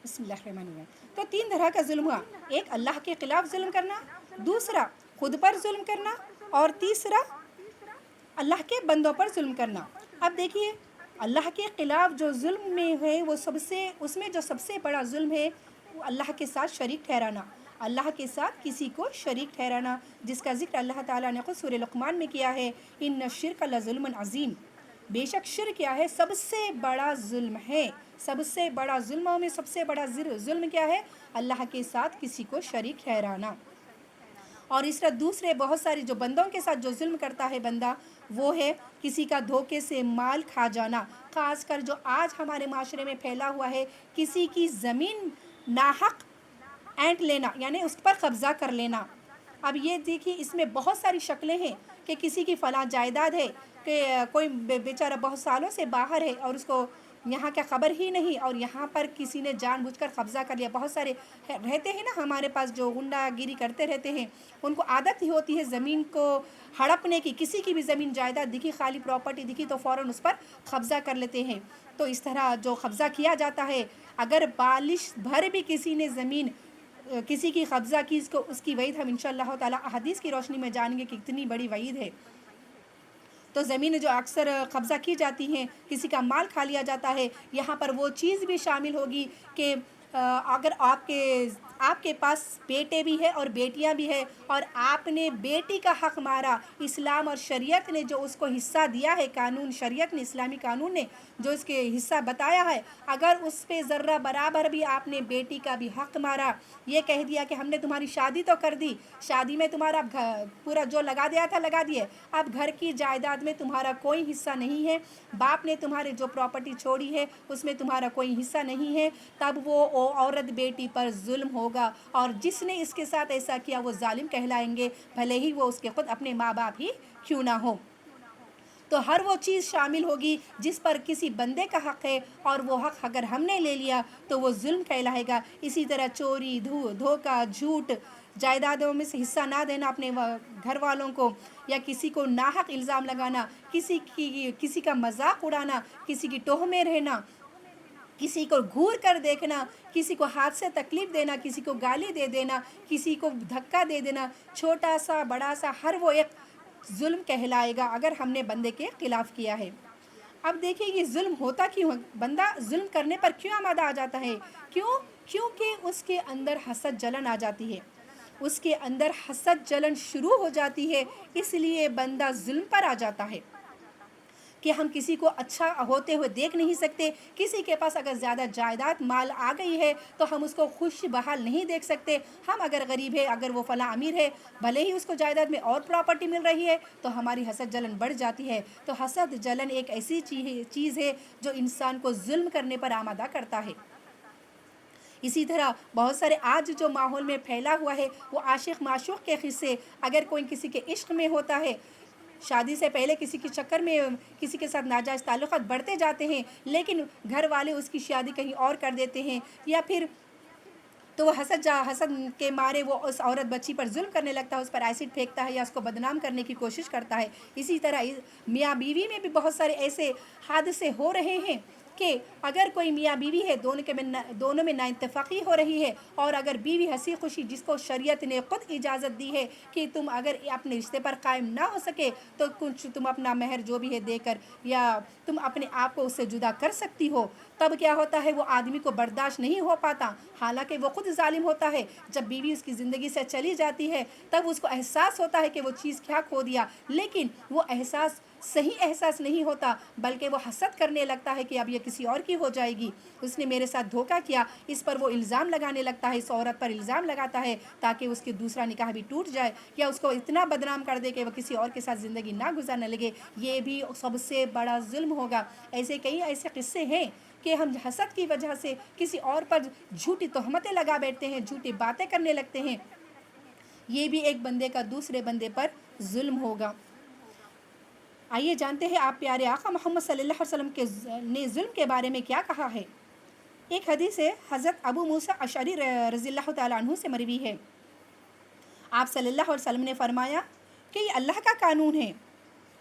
بسم اللہ الرحمن الرحیم. تو تین طرح کا ظلم ہوا. ایک اللہ کے خلاف ظلم کرنا، دوسرا خود پر ظلم کرنا، اور تیسرا اللہ کے بندوں پر ظلم کرنا. اب دیکھیے اللہ کے خلاف جو ظلم میں ہے وہ اس میں جو سب سے بڑا ظلم ہے وہ اللہ کے ساتھ شریک ٹھہرانا. اللہ کے ساتھ کسی کو شریک ٹھہرانا، جس کا ذکر اللہ تعالیٰ نے خود سورہ لقمان میں کیا ہے، ان الشرک لظلم عظیم. بے شک شرک کیا ہے؟ سب سے بڑا ظلم ہے. سب سے بڑا ظلموں میں سب سے بڑا ظلم کیا ہے؟ اللہ کے ساتھ کسی کو شریک ٹھہرانا. اور اس طرح دوسرے بہت ساری جو بندوں کے ساتھ جو ظلم کرتا ہے بندہ، وہ ہے کسی کا دھوکے سے مال کھا جانا. خاص کر جو آج ہمارے معاشرے میں پھیلا ہوا ہے، کسی کی زمین ناحق اینٹ لینا، یعنی اس پر قبضہ کر لینا. اب یہ دیکھیے اس میں بہت ساری شکلیں ہیں کہ کسی کی فلاں جائیداد ہے، کہ کوئی بیچارہ بہت سالوں سے باہر ہے اور اس کو یہاں کا خبر ہی نہیں، اور یہاں پر کسی نے جان بوجھ کر قبضہ کر لیا. بہت سارے رہتے ہیں نا ہمارے پاس جو غنڈہ گیری کرتے رہتے ہیں، ان کو عادت ہی ہوتی ہے زمین کو ہڑپنے کی. کسی کی بھی زمین جائیداد دکھی، خالی پراپرٹی دکھی تو فوراً اس پر قبضہ کر لیتے ہیں. تو اس طرح جو قبضہ کیا جاتا ہے، اگر بالش بھر بھی کسی نے زمین کسی کی قبضہ کی، اس کی وعید ہم انشاءاللہ تعالی احادیث کی روشنی میں جانیں گے کہ کتنی بڑی وعید ہے. تو زمینیں جو اکثر قبضہ کی جاتی ہیں، کسی کا مال کھا لیا جاتا ہے، یہاں پر وہ چیز بھی شامل ہوگی کہ اگر آپ کے پاس بیٹے بھی ہے اور بیٹیاں بھی ہے، اور آپ نے بیٹی کا حق مارا، اسلام اور شریعت نے جو اس کو حصہ دیا ہے، قانون شریعت نے، اسلامی قانون نے جو اس کے حصہ بتایا ہے، اگر اس پہ ذرہ برابر بھی آپ نے بیٹی کا بھی حق مارا، یہ کہہ دیا کہ ہم نے تمہاری شادی تو کر دی، شادی میں تمہارا پورا جو لگا دیا تھا لگا دیے، اب گھر کی جائیداد میں تمہارا کوئی حصہ نہیں ہے، باپ نے تمہارے جو پراپرٹی چھوڑی ہے اس میں تمہارا کوئی حصہ نہیں ہے، تب وہ عورت بیٹی پر ظلم ہوگا. اور جس نے اس کے ساتھ ایسا کیا وہ ظالم کہلائیں گے، بھلے ہی وہ اس کے خود اپنے ماں باپ ہی کیوں نہ ہو. تو ہر وہ چیز شامل ہوگی جس پر کسی بندے کا حق ہے، اور وہ حق اگر ہم نے لے لیا تو وہ ظلم کہلائے گا. اسی طرح چوری، دھوکہ، جھوٹ، جائیدادوں میں سے حصہ نہ دینا اپنے گھر والوں کو، یا کسی کو ناحق الزام لگانا، کسی کا مذاق اڑانا، کسی کی ٹوہ میں رہنا، کسی کو گھور کر دیکھنا، کسی کو ہاتھ سے تکلیف دینا، کسی کو گالی دے دینا، کسی کو دھکا دے دینا، چھوٹا سا بڑا سا ہر وہ ایک ظلم کہلائے گا اگر ہم نے بندے کے خلاف کیا ہے. اب دیکھیں یہ ظلم ہوتا کیوں ہے؟ بندہ ظلم کرنے پر کیوں آمادہ آ جاتا ہے؟ کیونکہ اس کے اندر حسد جلن آ جاتی ہے، اس کے اندر حسد جلن شروع ہو جاتی ہے، اس لیے بندہ ظلم پر آ جاتا ہے کہ ہم کسی کو اچھا ہوتے ہوئے دیکھ نہیں سکتے. کسی کے پاس اگر زیادہ جائیداد مال آ گئی ہے تو ہم اس کو خوش بحال نہیں دیکھ سکتے. ہم اگر غریب ہے، اگر وہ فلاں امیر ہے، بھلے ہی اس کو جائیداد میں اور پراپرٹی مل رہی ہے، تو ہماری حسد جلن بڑھ جاتی ہے. تو حسد جلن ایک ایسی چیز ہے جو انسان کو ظلم کرنے پر آمادہ کرتا ہے. اسی طرح بہت سارے آج جو ماحول میں پھیلا ہوا ہے وہ عاشق معشوق کے قصے. اگر کوئی کسی کے عشق میں ہوتا ہے، شادی سے پہلے کسی کے چکر میں کسی کے ساتھ ناجائز تعلقات بڑھتے جاتے ہیں، لیکن گھر والے اس کی شادی کہیں اور کر دیتے ہیں، یا پھر تو وہ حسد کے مارے وہ اس عورت بچی پر ظلم کرنے لگتا ہے، اس پر ایسڈ پھینکتا ہے یا اس کو بدنام کرنے کی کوشش کرتا ہے. اسی طرح میاں بیوی میں بھی بہت سارے ایسے حادثے ہو رہے ہیں کہ اگر کوئی میاں بیوی ہے، دونوں میں نااتفاقی ہو رہی ہے، اور اگر بیوی ہنسی خوشی جس کو شریعت نے خود اجازت دی ہے کہ تم اگر اپنے رشتے پر قائم نہ ہو سکے تو کچھ تم اپنا مہر جو بھی ہے دے کر یا تم اپنے آپ کو اس سے جدا کر سکتی ہو، تب کیا ہوتا ہے وہ آدمی کو برداشت نہیں ہو پاتا، حالانکہ وہ خود ظالم ہوتا ہے. جب بیوی اس کی زندگی سے چلی جاتی ہے تب اس کو احساس ہوتا ہے کہ وہ چیز کیا کھو دیا، لیکن وہ احساس صحیح احساس نہیں ہوتا، بلکہ وہ حسد کرنے لگتا ہے کہ اب یہ کسی اور کی ہو جائے گی، اس نے میرے ساتھ دھوکہ کیا. اس پر وہ الزام لگانے لگتا ہے، اس عورت پر الزام لگاتا ہے تاکہ اس کی دوسرا نکاح بھی ٹوٹ جائے، یا اس کو اتنا بدنام کر دے کہ وہ کسی اور کے ساتھ زندگی نہ گزارنے لگے. یہ بھی سب سے بڑا ظلم ہوگا. کئی ایسے قصے ہیں کہ ہم حسد کی وجہ سے کسی اور پر جھوٹی تہمتیں لگا بیٹھتے ہیں، جھوٹی باتیں کرنے لگتے ہیں. یہ بھی ایک بندے کا دوسرے بندے پر ظلم ہوگا. آئیے جانتے ہیں آپ پیارے آقا محمد صلی اللہ علیہ وسلم نے ظلم کے بارے میں کیا کہا ہے. ایک حدیث ہے حضرت ابو موسیٰ اشعری رضی اللہ تعالیٰ عنہ سے مروی ہے. آپ صلی اللہ علیہ وسلم نے فرمایا کہ یہ اللہ کا قانون ہے،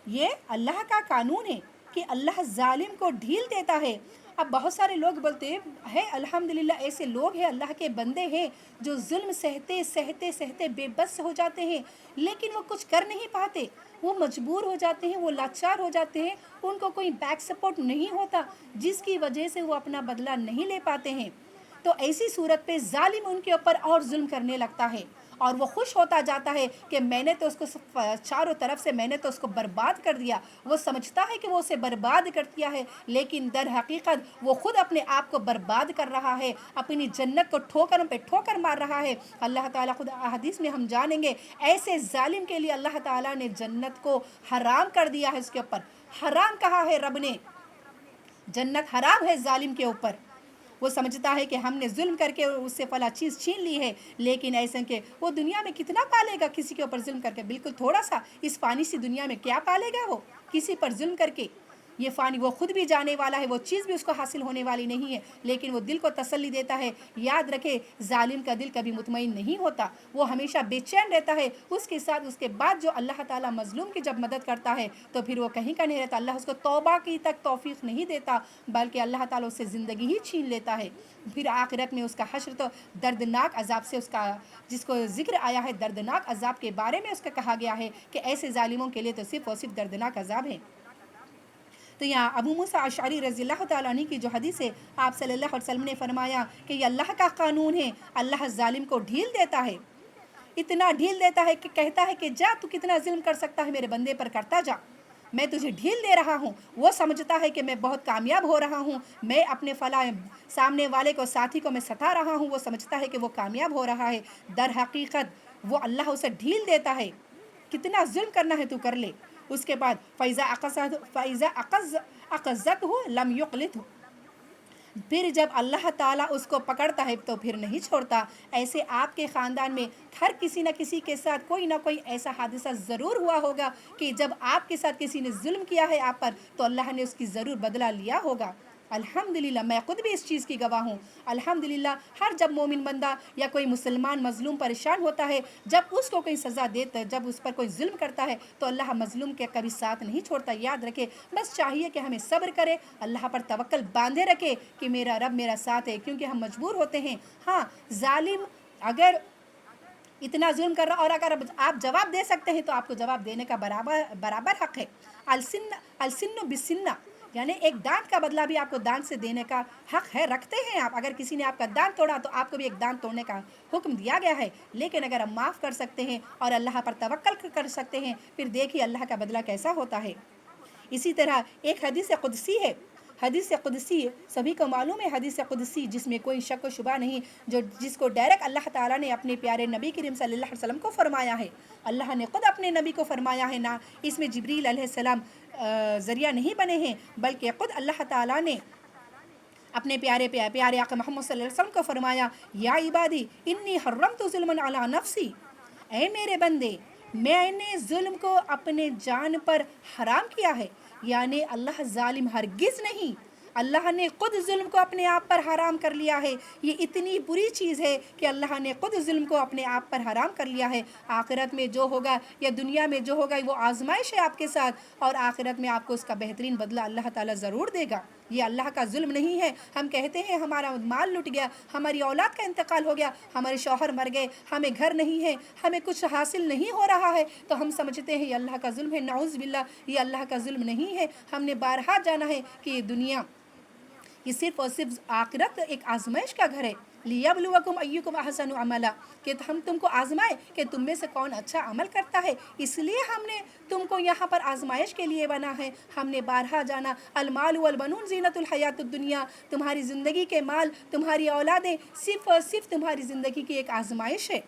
یہ اللہ کا قانون ہے کہ اللہ ظالم کو ڈھیل دیتا ہے اب بہت سارے لوگ بولتے ہیں الحمدللہ ایسے لوگ ہیں، اللہ کے بندے ہیں جو ظلم سہتے سہتے سہتے بے بس ہو جاتے ہیں، لیکن وہ کچھ کر نہیں پاتے، وہ مجبور ہو جاتے ہیں، وہ لاچار ہو جاتے ہیں، ان کو کوئی بیک سپورٹ نہیں ہوتا، جس کی وجہ سے وہ اپنا بدلہ نہیں لے پاتے ہیں۔ تو ایسی صورت پہ ظالم ان کے اوپر اور ظلم کرنے لگتا ہے، اور وہ خوش ہوتا جاتا ہے کہ میں نے تو اس کو چاروں طرف سے میں نے تو اس کو برباد کر دیا۔ وہ سمجھتا ہے کہ وہ اسے برباد کر دیا ہے، لیکن در حقیقت وہ خود اپنے آپ کو برباد کر رہا ہے، اپنی جنت کو ٹھوکر پہ ٹھوکر مار رہا ہے۔ اللہ تعالیٰ خود حدیث میں ہم جانیں گے، ایسے ظالم کے لیے اللہ تعالیٰ نے جنت کو حرام کر دیا ہے، اس کے اوپر حرام کہا ہے رب نے، جنت حرام ہے ظالم کے اوپر۔ وہ سمجھتا ہے کہ ہم نے ظلم کر کے اس سے فلاں چیز چھین لی ہے، لیکن ایسے کہ وہ دنیا میں کتنا پالے گا کسی کے اوپر ظلم کر کے؟ بالکل تھوڑا سا، اس فانی سی دنیا میں کیا پالے گا وہ کسی پر ظلم کر کے؟ یہ فانی، وہ خود بھی جانے والا ہے، وہ چیز بھی اس کو حاصل ہونے والی نہیں ہے، لیکن وہ دل کو تسلی دیتا ہے۔ یاد رکھے، ظالم کا دل کبھی مطمئن نہیں ہوتا، وہ ہمیشہ بے چین رہتا ہے۔ اس کے ساتھ اس کے بعد جو اللہ تعالیٰ مظلوم کی جب مدد کرتا ہے تو پھر وہ کہیں کا نہیں رہتا، اللہ اس کو توبہ کی تک توفیق نہیں دیتا، بلکہ اللہ تعالیٰ اس سے زندگی ہی چھین لیتا ہے۔ پھر آخرت میں اس کا حشر تو دردناک عذاب سے، اس کا جس کو ذکر آیا ہے دردناک عذاب کے بارے میں اس کا کہا گیا ہے کہ ایسے ظالموں کے لیے تو صرف اور صرف دردناک عذاب ہے۔ تو یہاں ابو موسیٰ اشعری رضی اللہ تعالیٰ عنہ کی جو حدیث ہے، آپ صلی اللہ علیہ وسلم نے فرمایا کہ یہ اللہ کا قانون ہے، اللہ ظالم کو ڈھیل دیتا ہے، اتنا ڈھیل دیتا ہے کہ کہتا ہے کہ جا تو کتنا ظلم کر سکتا ہے میرے بندے پر، کرتا جا، میں تجھے ڈھیل دے رہا ہوں۔ وہ سمجھتا ہے کہ میں بہت کامیاب ہو رہا ہوں، میں اپنے فلاں سامنے والے کو، ساتھی کو میں ستا رہا ہوں، وہ سمجھتا ہے کہ وہ کامیاب ہو رہا ہے، در حقیقت وہ اللہ اسے ڈھیل دیتا ہے، کتنا ظلم کرنا ہے تو کر لے۔ اس کے بعد فَإِذَا أَقَذَّتْهُ لَمْ يُقْلِتْهُ، پھر جب اللہ تعالیٰ اس کو پکڑتا ہے تو پھر نہیں چھوڑتا۔ ایسے آپ کے خاندان میں ہر کسی نہ کسی کے ساتھ کوئی نہ کوئی ایسا حادثہ ضرور ہوا ہوگا کہ جب آپ کے ساتھ کسی نے ظلم کیا ہے آپ پر تو اللہ نے اس کی ضرور بدلہ لیا ہوگا۔ الحمدللہ، میں خود بھی اس چیز کی گواہ ہوں۔ الحمدللہ، ہر جب مومن بندہ یا کوئی مسلمان مظلوم پریشان ہوتا ہے، جب اس کو کوئی سزا دیتا ہے، جب اس پر کوئی ظلم کرتا ہے تو اللہ مظلوم کے کبھی ساتھ نہیں چھوڑتا۔ یاد رکھے، بس چاہیے کہ ہمیں صبر کرے، اللہ پر توکل باندھے رکھے کہ میرا رب میرا ساتھ ہے، کیونکہ ہم مجبور ہوتے ہیں۔ ہاں، ظالم اگر اتنا ظلم کر رہا اور اگر آپ جواب دے سکتے ہیں تو آپ کو جواب دینے کا برابر حق ہے۔ السن بالسنہ، یعنی ایک دانت کا بدلہ بھی آپ کو دانت سے دینے کا حق ہے، رکھتے ہیں آپ۔ اگر کسی نے آپ کا دانت توڑا تو آپ کو بھی ایک دانت توڑنے کا حکم دیا گیا ہے، لیکن اگر ہم معاف کر سکتے ہیں اور اللہ پر توکل کر سکتے ہیں، پھر دیکھیے اللہ کا بدلہ کیسا ہوتا ہے۔ اسی طرح ایک حدیث قدسی ہے، حدیث قدسی سبھی کو معلوم ہے، حدیث قدسی جس میں کوئی شک و شبہ نہیں، جس کو ڈائریکٹ اللہ تعالیٰ نے اپنے پیارے نبی کریم صلی اللہ علیہ وسلم کو فرمایا ہے، اللہ نے خود اپنے نبی کو فرمایا ہے، نہ اس میں جبریل علیہ السلام ذریعہ نہیں بنے ہیں، بلکہ خود اللہ تعالیٰ نے اپنے پیارے آقا محمد صلی اللہ علیہ وسلم کو فرمایا، یا عبادی انی حرمت ظلم علی نفسی، اے میرے بندے، میں نے ظلم کو اپنے جان پر حرام کیا ہے۔ یعنی اللہ ظالم ہرگز نہیں، اللہ نے خود ظلم کو اپنے آپ پر حرام کر لیا ہے۔ یہ اتنی بری چیز ہے کہ اللہ نے خود ظلم کو اپنے آپ پر حرام کر لیا ہے۔ آخرت میں جو ہوگا یا دنیا میں جو ہوگا وہ آزمائش ہے آپ کے ساتھ، اور آخرت میں آپ کو اس کا بہترین بدلہ اللہ تعالیٰ ضرور دے گا۔ یہ اللہ کا ظلم نہیں ہے۔ ہم کہتے ہیں ہمارا مال لٹ گیا، ہماری اولاد کا انتقال ہو گیا، ہمارے شوہر مر گئے، ہمیں گھر نہیں ہے، ہمیں کچھ حاصل نہیں ہو رہا ہے، تو ہم سمجھتے ہیں یہ اللہ کا ظلم ہے۔ نعوذ باللہ، یہ اللہ کا ظلم نہیں ہے۔ ہم نے بارہا جانا ہے کہ یہ دنیا، یہ صرف اور صرف آخرت ایک آزمائش کا گھر ہے۔ لیبلوکم ایکم احسن عملا، کہ ہم تم کو آزمائے کہ تم میں سے کون اچھا عمل کرتا ہے، اس لیے ہم نے تم کو یہاں پر آزمائش کے لیے بنا ہے۔ ہم نے بارہا جانا، المال والبنون زینت الحیات الدنیا، تمہاری زندگی کے مال، تمہاری اولادیں صرف اور صرف تمہاری زندگی کی ایک آزمائش ہے،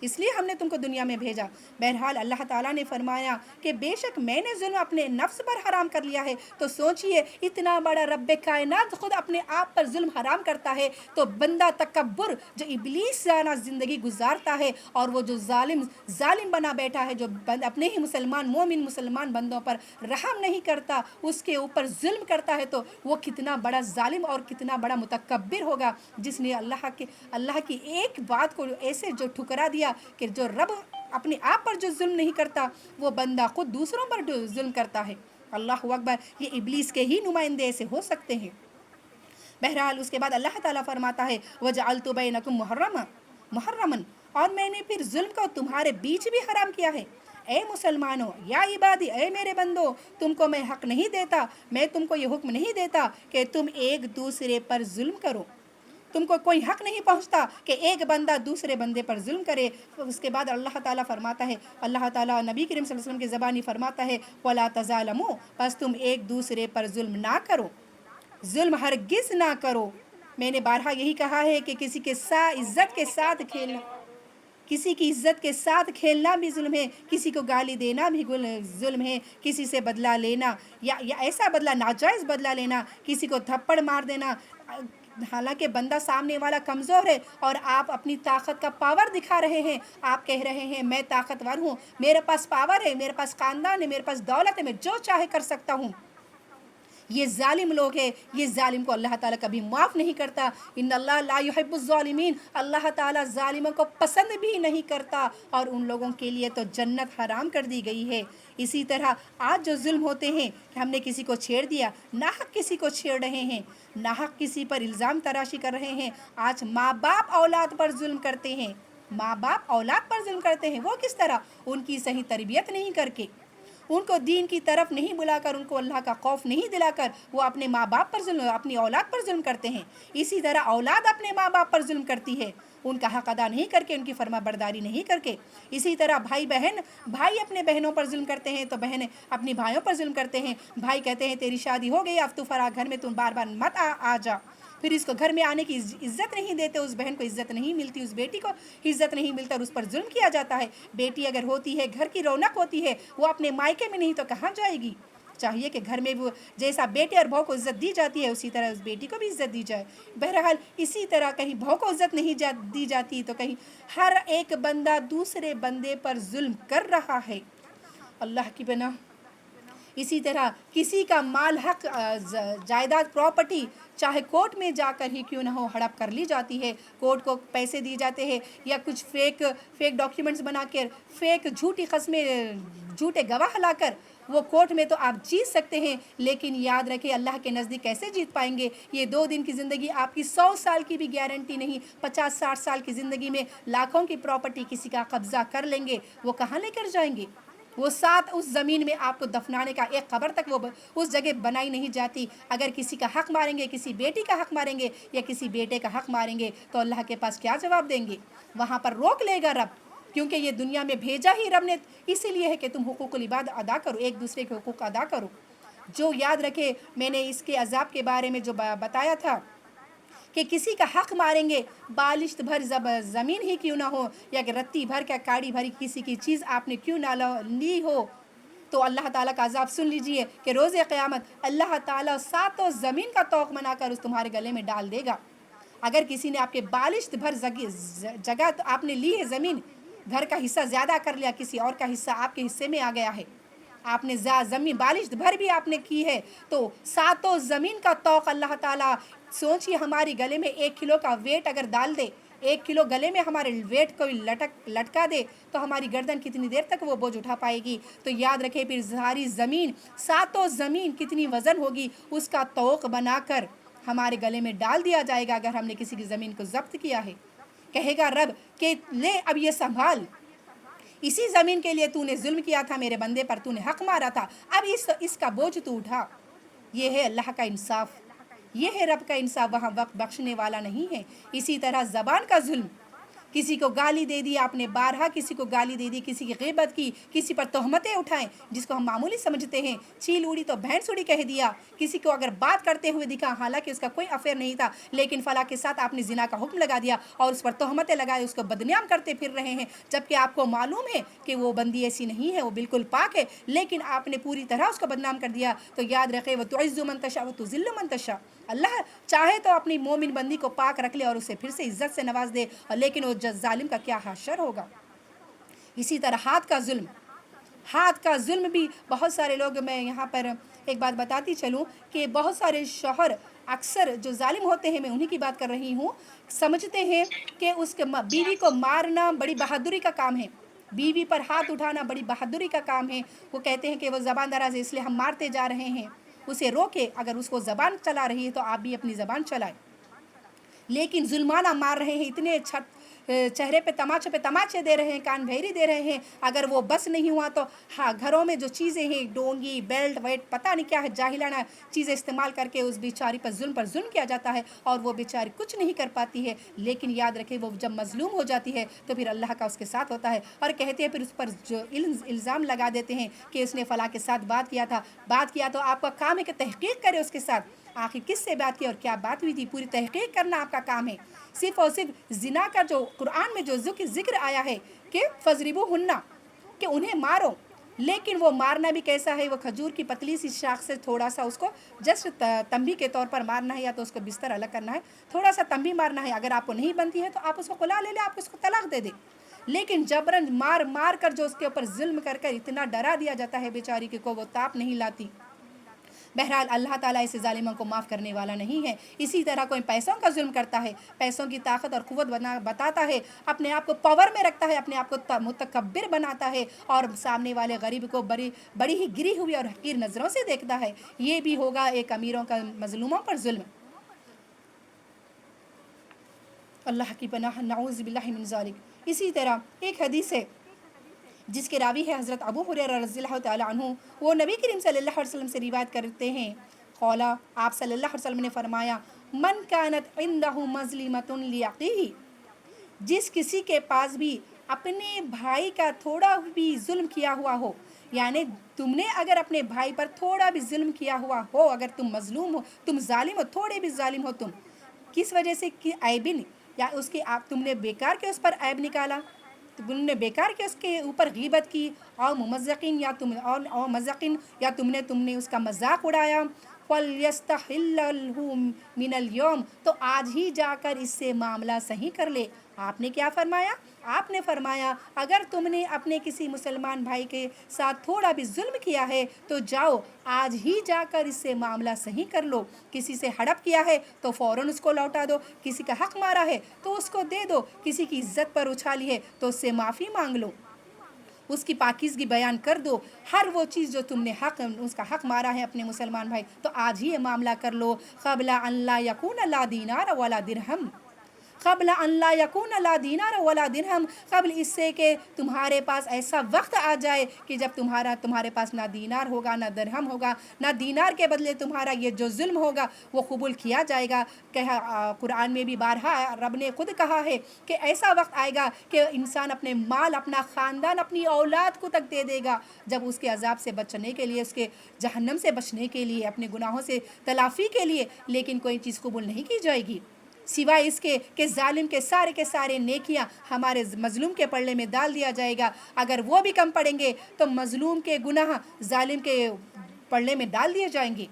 اس لیے ہم نے تم کو دنیا میں بھیجا۔ بہرحال اللہ تعالیٰ نے فرمایا کہ بے شک میں نے ظلم اپنے نفس پر حرام کر لیا ہے۔ تو سوچئے، اتنا بڑا رب کائنات خود اپنے آپ پر ظلم حرام کرتا ہے، تو بندہ تکبر جو ابلیس جانا زندگی گزارتا ہے، اور وہ جو ظالم بنا بیٹھا ہے، جو اپنے ہی مومن مسلمان بندوں پر رحم نہیں کرتا، اس کے اوپر ظلم کرتا ہے، تو وہ کتنا بڑا ظالم اور کتنا بڑا متکبر ہوگا، جس نے اللہ کی ایک بات کو ایسے جو ٹھکرا دیا کہ جو رب اپنے آپ پر جو ظلم نہیں کرتا، وہ بندہ خود دوسروں پر ظلم کرتا ہے۔ اللہ اکبر، یہ ابلیس کے ہی نمائندے ایسے ہو سکتے ہیں۔ بہرحال اس کے بعد اللہ تعالیٰ فرماتا ہے وَجَعَلْتُ بَيْنَكُمْ محرمن، اور میں نے پھر ظلم کو تمہارے بیچ بھی حرام کیا ہے۔ اے مسلمانوں، یا عبادی، اے میرے بندو، تم کو میں حق نہیں دیتا، میں تم کو یہ حکم نہیں دیتا کہ تم ایک دوسرے پر ظلم کرو۔ تم کو کوئی حق نہیں پہنچتا کہ ایک بندہ دوسرے بندے پر ظلم کرے۔ اس کے بعد اللہ تعالیٰ فرماتا ہے، اللہ تعالیٰ نبی کریم صلی اللہ علیہ وسلم کی زبانی فرماتا ہے وَلَا تَظَالَمُوا، بس تم ایک دوسرے پر ظلم نہ کرو، ظلم ہرگز نہ کرو۔ میں نے بارہا یہی کہا ہے کہ کسی کے ساتھ عزت کے ساتھ کھیلنا، کسی کی عزت کے ساتھ کھیلنا بھی ظلم ہے، کسی کو گالی دینا بھی ظلم ہے، کسی سے بدلہ لینا یا ایسا بدلہ، ناجائز بدلہ لینا، کسی کو تھپڑ مار دینا، حالانکہ بندہ سامنے والا کمزور ہے اور آپ اپنی طاقت کا پاور دکھا رہے ہیں، آپ کہہ رہے ہیں میں طاقتور ہوں، میرے پاس پاور ہے، میرے پاس خاندان ہے، میرے پاس دولت ہے، میں جو چاہے کر سکتا ہوں۔ یہ ظالم لوگ ہیں، یہ ظالم کو اللہ تعالیٰ کبھی معاف نہیں کرتا۔ ان اللہ لا يحب الظالمین، اللہ تعالیٰ ظالموں کو پسند بھی نہیں کرتا، اور ان لوگوں کے لیے تو جنت حرام کر دی گئی ہے۔ اسی طرح آج جو ظلم ہوتے ہیں کہ ہم نے کسی کو چھیڑ دیا، ناحق کسی کو چھیڑ رہے ہیں، ناحق کسی پر الزام تراشی کر رہے ہیں۔ آج ماں باپ اولاد پر ظلم کرتے ہیں، ماں باپ اولاد پر ظلم کرتے ہیں، وہ کس طرح؟ ان کی صحیح تربیت نہیں کر کے، ان کو دین کی طرف نہیں بلا کر، ان کو اللہ کا خوف نہیں دلا کر، وہ اپنے ماں باپ پر ظلم، اپنی اولاد پر ظلم کرتے ہیں۔ اسی طرح اولاد اپنے ماں باپ پر ظلم کرتی ہے، ان کا حق ادا نہیں کر کے، ان کی فرما برداری نہیں کر کے۔ اسی طرح بھائی اپنے بہنوں پر ظلم کرتے ہیں تو بہنیں اپنی بھائیوں پر ظلم کرتے ہیں۔ بھائی کہتے ہیں تیری شادی ہو گئی، اب تو فرا گھر میں تم بار بار مت آ جا، پھر اس کو گھر میں آنے کی عزت نہیں دیتے، اس بہن کو عزت نہیں ملتی، اس بیٹی کو عزت نہیں ملتا، اور اس پر ظلم کیا جاتا ہے۔ بیٹی اگر ہوتی ہے، گھر کی رونق ہوتی ہے، وہ اپنے مائکے میں نہیں تو کہاں جائے گی؟ چاہیے کہ گھر میں وہ جیسا بیٹے اور بہو کو عزت دی جاتی ہے، اسی طرح اس بیٹی کو بھی عزت دی جائے۔ بہرحال اسی طرح کہیں بہو کو عزت نہیں دی جاتی تو کہیں ہر ایک بندہ دوسرے بندے پر ظلم کر رہا ہے، اللہ کی پناہ۔ اسی طرح کسی کا مال، حق، جائیداد، پراپرٹی چاہے کورٹ میں جا کر ہی کیوں نہ ہو ہڑپ کر لی جاتی ہے، کورٹ کو پیسے دی جاتے ہیں، یا کچھ فیک ڈاکیومنٹس بنا کر، فیک جھوٹی قسمیں، جھوٹے گواہ لا کر وہ کورٹ میں تو آپ جیت سکتے ہیں، لیکن یاد رکھیں اللہ کے نزدیک کیسے جیت پائیں گے؟ یہ 2 دن کی زندگی آپ کی 100 سال کی بھی گارنٹی نہیں، 50-60 سال کی زندگی میں لاکھوں کی پراپرٹی کسی کا قبضہ کر لیں گے، وہ کہاں لے کر جائیں گے؟ وہ ساتھ اس زمین میں آپ کو دفنانے کا، ایک قبر تک وہ اس جگہ بنائی نہیں جاتی۔ اگر کسی کا حق ماریں گے، کسی بیٹی کا حق ماریں گے یا کسی بیٹے کا حق ماریں گے تو اللہ کے پاس کیا جواب دیں گے؟ وہاں پر روک لے گا رب، کیونکہ یہ دنیا میں بھیجا ہی رب نے اسی لیے ہے کہ تم حقوق العباد ادا کرو، ایک دوسرے کے حقوق ادا کرو۔ جو یاد رکھے، میں نے اس کے عذاب کے بارے میں جو بتایا تھا کہ کسی کا حق ماریں گے، بالشت بھر زمین ہی کیوں نہ ہو، یا کہ رتی بھر کا کاڑی بھری کسی کی چیز آپ نے کیوں نہ لی ہو، تو اللہ تعالیٰ کا عذاب سن لیجئے کہ روز قیامت اللہ تعالیٰ 7 زمین کا طوق بنا کر اس تمہارے گلے میں ڈال دے گا۔ اگر کسی نے آپ کے بالشت بھر جگہ تو آپ نے لی ہے، زمین، گھر کا حصہ زیادہ کر لیا، کسی اور کا حصہ آپ کے حصے میں آ گیا ہے، آپ نے زمین بالشت بھر بھی آپ نے کی ہے، تو 7 زمین کا طوق اللہ تعالیٰ، سوچئے ہماری گلے میں 1 کلو کا ویٹ اگر ڈال دے، 1 کلو گلے میں ہمارے ویٹ کو لٹکا دے تو ہماری گردن کتنی دیر تک وہ بوجھ اٹھا پائے گی؟ تو یاد رکھے پھر ساری زمین، 7 زمین کتنی وزن ہوگی، اس کا طوق بنا کر ہمارے گلے میں ڈال دیا جائے گا اگر ہم نے کسی کی زمین کو ضبط کیا ہے۔ کہے گا رب کہ لے اب یہ سنبھال، اسی زمین کے لیے تو نے ظلم کیا تھا میرے بندے پر، تو نے حق مارا تھا، اب اس کا بوجھ تو اٹھا۔ یہ ہے اللہ کا انصاف، یہ ہے رب کا انصاف، وہاں وقت بخشنے والا نہیں ہے۔ اسی طرح زبان کا ظلم، کسی کو گالی دے دی آپ نے، بارہا کسی کو گالی دے دی، کسی کی غیبت کی، کسی پر تہمتیں اٹھائیں جس کو ہم معمولی سمجھتے ہیں، چیل اڑی تو بھینس اڑی کہہ دیا، کسی کو اگر بات کرتے ہوئے دکھا حالانکہ اس کا کوئی افیئر نہیں تھا، لیکن فلاں کے ساتھ آپ نے زنا کا حکم لگا دیا اور اس پر تہمتیں لگائے، اس کو بدنام کرتے پھر رہے ہیں، جبکہ آپ کو معلوم ہے کہ وہ بندی ایسی نہیں ہے، وہ بالکل پاک ہے، لیکن آپ نے پوری طرح اس کو بدنام کر دیا۔ تو یاد رکھے وَتُعِزُّ مَن تَشَاءُ وَتُذِلُّ مَن تَشَاءُ، اللہ چاہے تو اپنی مومن بندی کو پاک رکھ لے اور اسے پھر سے عزت سے نواز دے، لیکن وہ ظالم کا کیا حشر ہوگا۔ اسی طرح ہاتھ کا ظلم بھی بہت سارے لوگ، میں یہاں پر ایک بات بتاتی چلوں کہ بہت سارے شوہر اکثر جو ظالم ہوتے ہیں، میں انہی کی بات کر رہی ہوں، سمجھتے ہیں کہ اس کے بیوی کو مارنا بڑی بہادری کا کام ہے، بیوی پر ہاتھ اٹھانا بڑی بہادری کا کام ہے، وہ کہتے ہیں کہ وہ زبان دراز ہے اس لیے ہم مارتے جا رہے ہیں، اسے روکے. اگر اس کو زبان چلا رہی ہے تو آپ بھی اپنی زبان چلائیں. لیکن ظلمانہ مار رہے ہیں, اتنے چہرے پہ تماچے دے رہے ہیں, کان بھیری دے رہے ہیں. اگر وہ بس نہیں ہوا تو ہاں گھروں میں جو چیزیں ہیں, ڈونگی, بیلٹ ویٹ, پتہ نہیں کیا ہے, جاہلانہ چیزیں استعمال کر کے اس بیچاری پر ظلم کیا جاتا ہے, اور وہ بیچاری کچھ نہیں کر پاتی ہے. لیکن یاد رکھے وہ جب مظلوم ہو جاتی ہے تو پھر اللہ کا اس کے ساتھ ہوتا ہے, اور کہتے ہیں پھر اس پر جو الزام لگا دیتے ہیں کہ اس نے فلاں کے ساتھ بات کیا تو آپ کا کام ہے کہ تحقیق کرے اس کے ساتھ آخر کس سے بات کی اور کیا بات ہوئی تھی. پوری تحقیق کرنا آپ کا کام ہے. صرف اور صرف زنا کا جو قرآن میں جو ذکر آیا ہے کہ فضربوہن, کہ انہیں مارو, لیکن وہ مارنا بھی کیسا ہے, وہ کھجور کی پتلی سی شاخ سے تھوڑا سا اس کو جسٹ تنبیہ کے طور پر مارنا ہے, یا تو اس کو بستر الگ کرنا ہے, تھوڑا سا تنبیہ مارنا ہے. اگر آپ کو نہیں بنتی ہے تو آپ اس کو خلا لے لیں, آپ اس کو طلاق دے دیں. لیکن جبرن مار کر جو اس کے اوپر ظلم کر اتنا ڈرا دیا جاتا ہے بیچاری کو وہ تاپ نہیں لاتی. بہرحال اللہ تعالیٰ ایسے ظالموں کو معاف کرنے والا نہیں ہے. اسی طرح کوئی پیسوں کا ظلم کرتا ہے, پیسوں کی طاقت اور قوت بتاتا ہے, اپنے آپ کو پاور میں رکھتا ہے, اپنے آپ کو متکبر بناتا ہے, اور سامنے والے غریب کو بڑی ہی گری ہوئی اور حقیر نظروں سے دیکھتا ہے. یہ بھی ہوگا ایک امیروں کا مظلوموں پر ظلم. اللہ کی پناہ, نعوذ باللہ من ذالک. اسی طرح ایک حدیث ہے جس کے راوی ہے حضرت ابو ہریرہ رضی اللہ تعالیٰ عنہ. وہ نبی کریم صلی اللہ علیہ وسلم سے روایت کرتے ہیں, قولا, آپ صلی اللہ علیہ وسلم نے فرمایا, من کانت عندہ مظلمۃ لأخیہ, جس کسی کے پاس بھی اپنے بھائی کا تھوڑا بھی ظلم کیا ہوا ہو, یعنی تم نے اگر اپنے بھائی پر تھوڑا بھی ظلم کیا ہوا ہو, اگر تم مظلوم ہو, تم ظالم ہو, تھوڑے بھی ظالم ہو تم, کس وجہ سے, کہ عیبن, یا اس کے تم نے بیکار کے اس پر عیب نکالا, تم نے بیکار کے اس کے اوپر غیبت کی, اور ممزقین, یا تم نے اس کا مذاق اڑایا, فَلْيَسْتَحِلَّهُ مِنَ الْيَوْمِ, تو آج ہی جا کر اس سے معاملہ صحیح کر لے. آپ نے کیا فرمایا؟ آپ نے فرمایا اگر تم نے اپنے کسی مسلمان بھائی کے ساتھ تھوڑا بھی ظلم کیا ہے تو جاؤ آج ہی جا کر اس سے معاملہ صحیح کر لو. کسی سے ہڑپ کیا ہے تو فوراً اس کو لوٹا دو, کسی کا حق مارا ہے تو اس کو دے دو, کسی کی عزت پر اچھالی ہے تو اس سے معافی مانگ لو, اس کی پاکیزگی بیان کر دو. ہر وہ چیز جو تم نے اس کا حق مارا ہے اپنے مسلمان بھائی, تو آج ہی یہ معاملہ کر لو. قبل ان لا یکون لا دینار ولا درہم, قبل ان لا یکون لا دینار ولا درہم, قبل اس سے کہ تمہارے پاس ایسا وقت آ جائے کہ جب تمہارے پاس نہ دینار ہوگا, نہ درہم ہوگا, نہ دینار کے بدلے تمہارا یہ جو ظلم ہوگا وہ قبول کیا جائے گا. قرآن میں بھی بارہا رب نے خود کہا ہے کہ ایسا وقت آئے گا کہ انسان اپنے مال, اپنا خاندان, اپنی اولاد کو تک دے دے گا, جب اس کے عذاب سے بچنے کے لیے, اس کے جہنم سے بچنے کے لیے, اپنے گناہوں سے تلافی کے لیے, لیکن کوئی چیز قبول نہیں کی جائے گی سوائے اس کے کہ ظالم کے سارے نیکیاں ہمارے مظلوم کے پلڑے میں ڈال دیا جائے گا. اگر وہ بھی کم پڑیں گے تو مظلوم کے گناہ ظالم کے پلڑے میں ڈال دیے جائیں گے,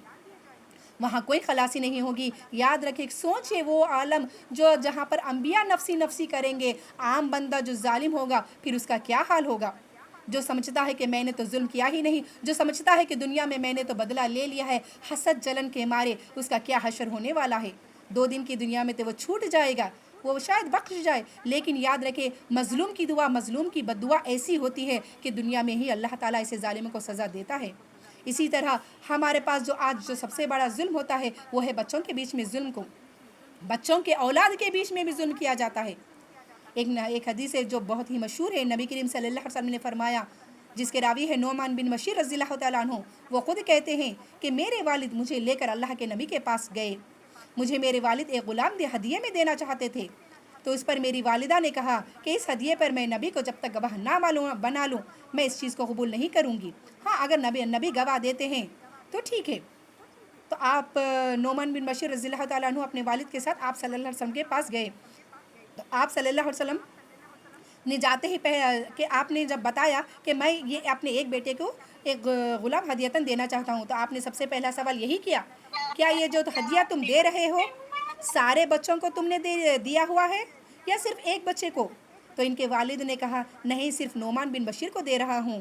وہاں کوئی خلاصی نہیں ہوگی. یاد رکھیں, سوچے وہ عالم جہاں پر انبیاء نفسی کریں گے, عام بندہ جو ظالم ہوگا پھر اس کا کیا حال ہوگا. جو سمجھتا ہے کہ میں نے تو ظلم کیا ہی نہیں, جو سمجھتا ہے کہ دنیا میں نے تو بدلہ لے لیا ہے, حسد جلن کے مارے, اس کا کیا حشر ہونے والا ہے. 2 دن کی دنیا میں تو وہ چھوٹ جائے گا, وہ شاید بخش جائے, لیکن یاد رکھے مظلوم کی دعا, مظلوم کی بد دعا ایسی ہوتی ہے کہ دنیا میں ہی اللہ تعالیٰ ایسے ظالموں کو سزا دیتا ہے. اسی طرح ہمارے پاس آج جو سب سے بڑا ظلم ہوتا ہے وہ ہے بچوں کے بیچ میں ظلم کو, بچوں کے اولاد کے بیچ میں بھی ظلم کیا جاتا ہے. ایک حدیث ہے جو بہت ہی مشہور ہے, نبی کریم صلی اللہ علیہ وسلم نے فرمایا, جس کے راوی ہے نعمان بن بشیر رضی اللہ تعالیٰ عنہ. وہ خود کہتے ہیں کہ میرے والد مجھے لے کر اللہ کے نبی کے پاس گئے. مجھے میرے والد ایک غلام ہدیے میں دینا چاہتے تھے, تو اس پر میری والدہ نے کہا کہ اس ہدیے پر میں نبی کو جب تک گواہ نہ بنا لوں میں اس چیز کو قبول نہیں کروں گی. ہاں اگر نبی گواہ دیتے ہیں تو ٹھیک ہے. تو آپ نعمان بن بشیر رضی اللہ تعالیٰ عنہ اپنے والد کے ساتھ آپ صلی اللہ علیہ وسلم کے پاس گئے. تو آپ صلی اللہ علیہ وسلم نے جاتے ہی کہ آپ نے جب بتایا کہ میں یہ اپنے ایک بیٹے کو ایک غلام ہدیتاً دینا چاہتا ہوں, تو آپ نے سب سے پہلا سوال یہی کیا یہ جو ہدیہ تم دے رہے ہو سارے بچوں کو تم نے دیا ہوا ہے یا صرف ایک بچے کو؟ تو ان کے والد نے کہا نہیں, صرف نعمان بن بشیر کو دے رہا ہوں.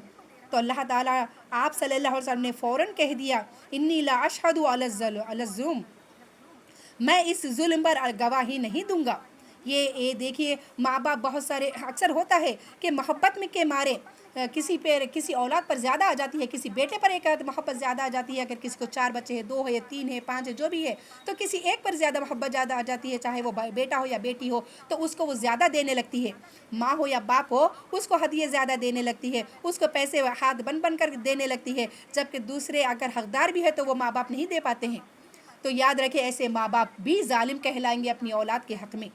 تو اللہ تعالیٰ آپ صلی اللہ علیہ وسلم نے فوراً کہہ دیا, انی لا اشہد علی الظلم, میں اس ظلم پر گواہی نہیں دوں گا. یہ دیکھیے ماں باپ بہت سارے اکثر ہوتا ہے کہ محبت میں کے مارے کسی اولاد پر زیادہ آ جاتی ہے، کسی بیٹے پر ایک محبت زیادہ آ جاتی ہے، اگر کسی کو 4 بچے ہیں، 2 ہے، 3 ہے، 5 ہے، جو بھی ہے، تو کسی ایک پر زیادہ محبت زیادہ آ جاتی ہے، چاہے وہ بیٹا ہو یا بیٹی ہو، تو اس کو وہ زیادہ دینے لگتی ہے، ماں ہو یا باپ ہو اس کو ہدیے زیادہ دینے لگتی ہے، اس کو پیسے ہاتھ بن کر دینے لگتی ہے، جبکہ دوسرے اگر حقدار بھی ہے تو وہ ماں باپ نہیں دے پاتے ہیں۔ تو یاد رکھیں ایسے ماں باپ بھی ظالم کہلائیں گے اپنی اولاد کے حق میں۔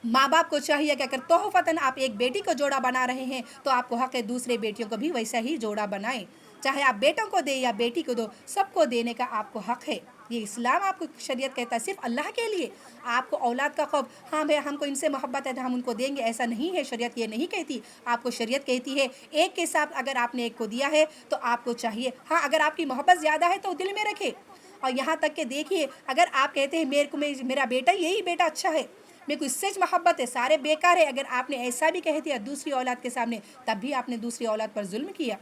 ماں باپ کو چاہیے کہ اگر تحفتاً آپ ایک بیٹی کو جوڑا بنا رہے ہیں تو آپ کو حق ہے دوسرے بیٹیوں کو بھی ویسا ہی جوڑا بنائیں، چاہے آپ بیٹوں کو دیں یا بیٹی کو دو، سب کو دینے کا آپ کو حق ہے۔ یہ اسلام آپ کو شریعت کہتا ہے صرف اللہ کے لیے آپ کو اولاد کا خوف، ہاں بھائی ہم کو ان سے محبت ہے تو ہم ان کو دیں گے، ایسا نہیں ہے، شریعت یہ نہیں کہتی۔ آپ کو شریعت کہتی ہے ایک کے ساتھ اگر آپ نے ایک کو دیا ہے تو آپ کو چاہیے، ہاں اگر آپ کی محبت زیادہ ہے تو دل میں رکھے، اور یہاں تک کہ دیکھیے اگر آپ کہتے ہیں میرا بیٹا یہی بیٹا اچھا ہے، میرے کو اس سے محبت ہے، سارے بیکار ہے، اگر آپ نے ایسا بھی کہہ دیا دوسری اولاد کے سامنے تب بھی آپ نے دوسری اولاد پر ظلم کیا۔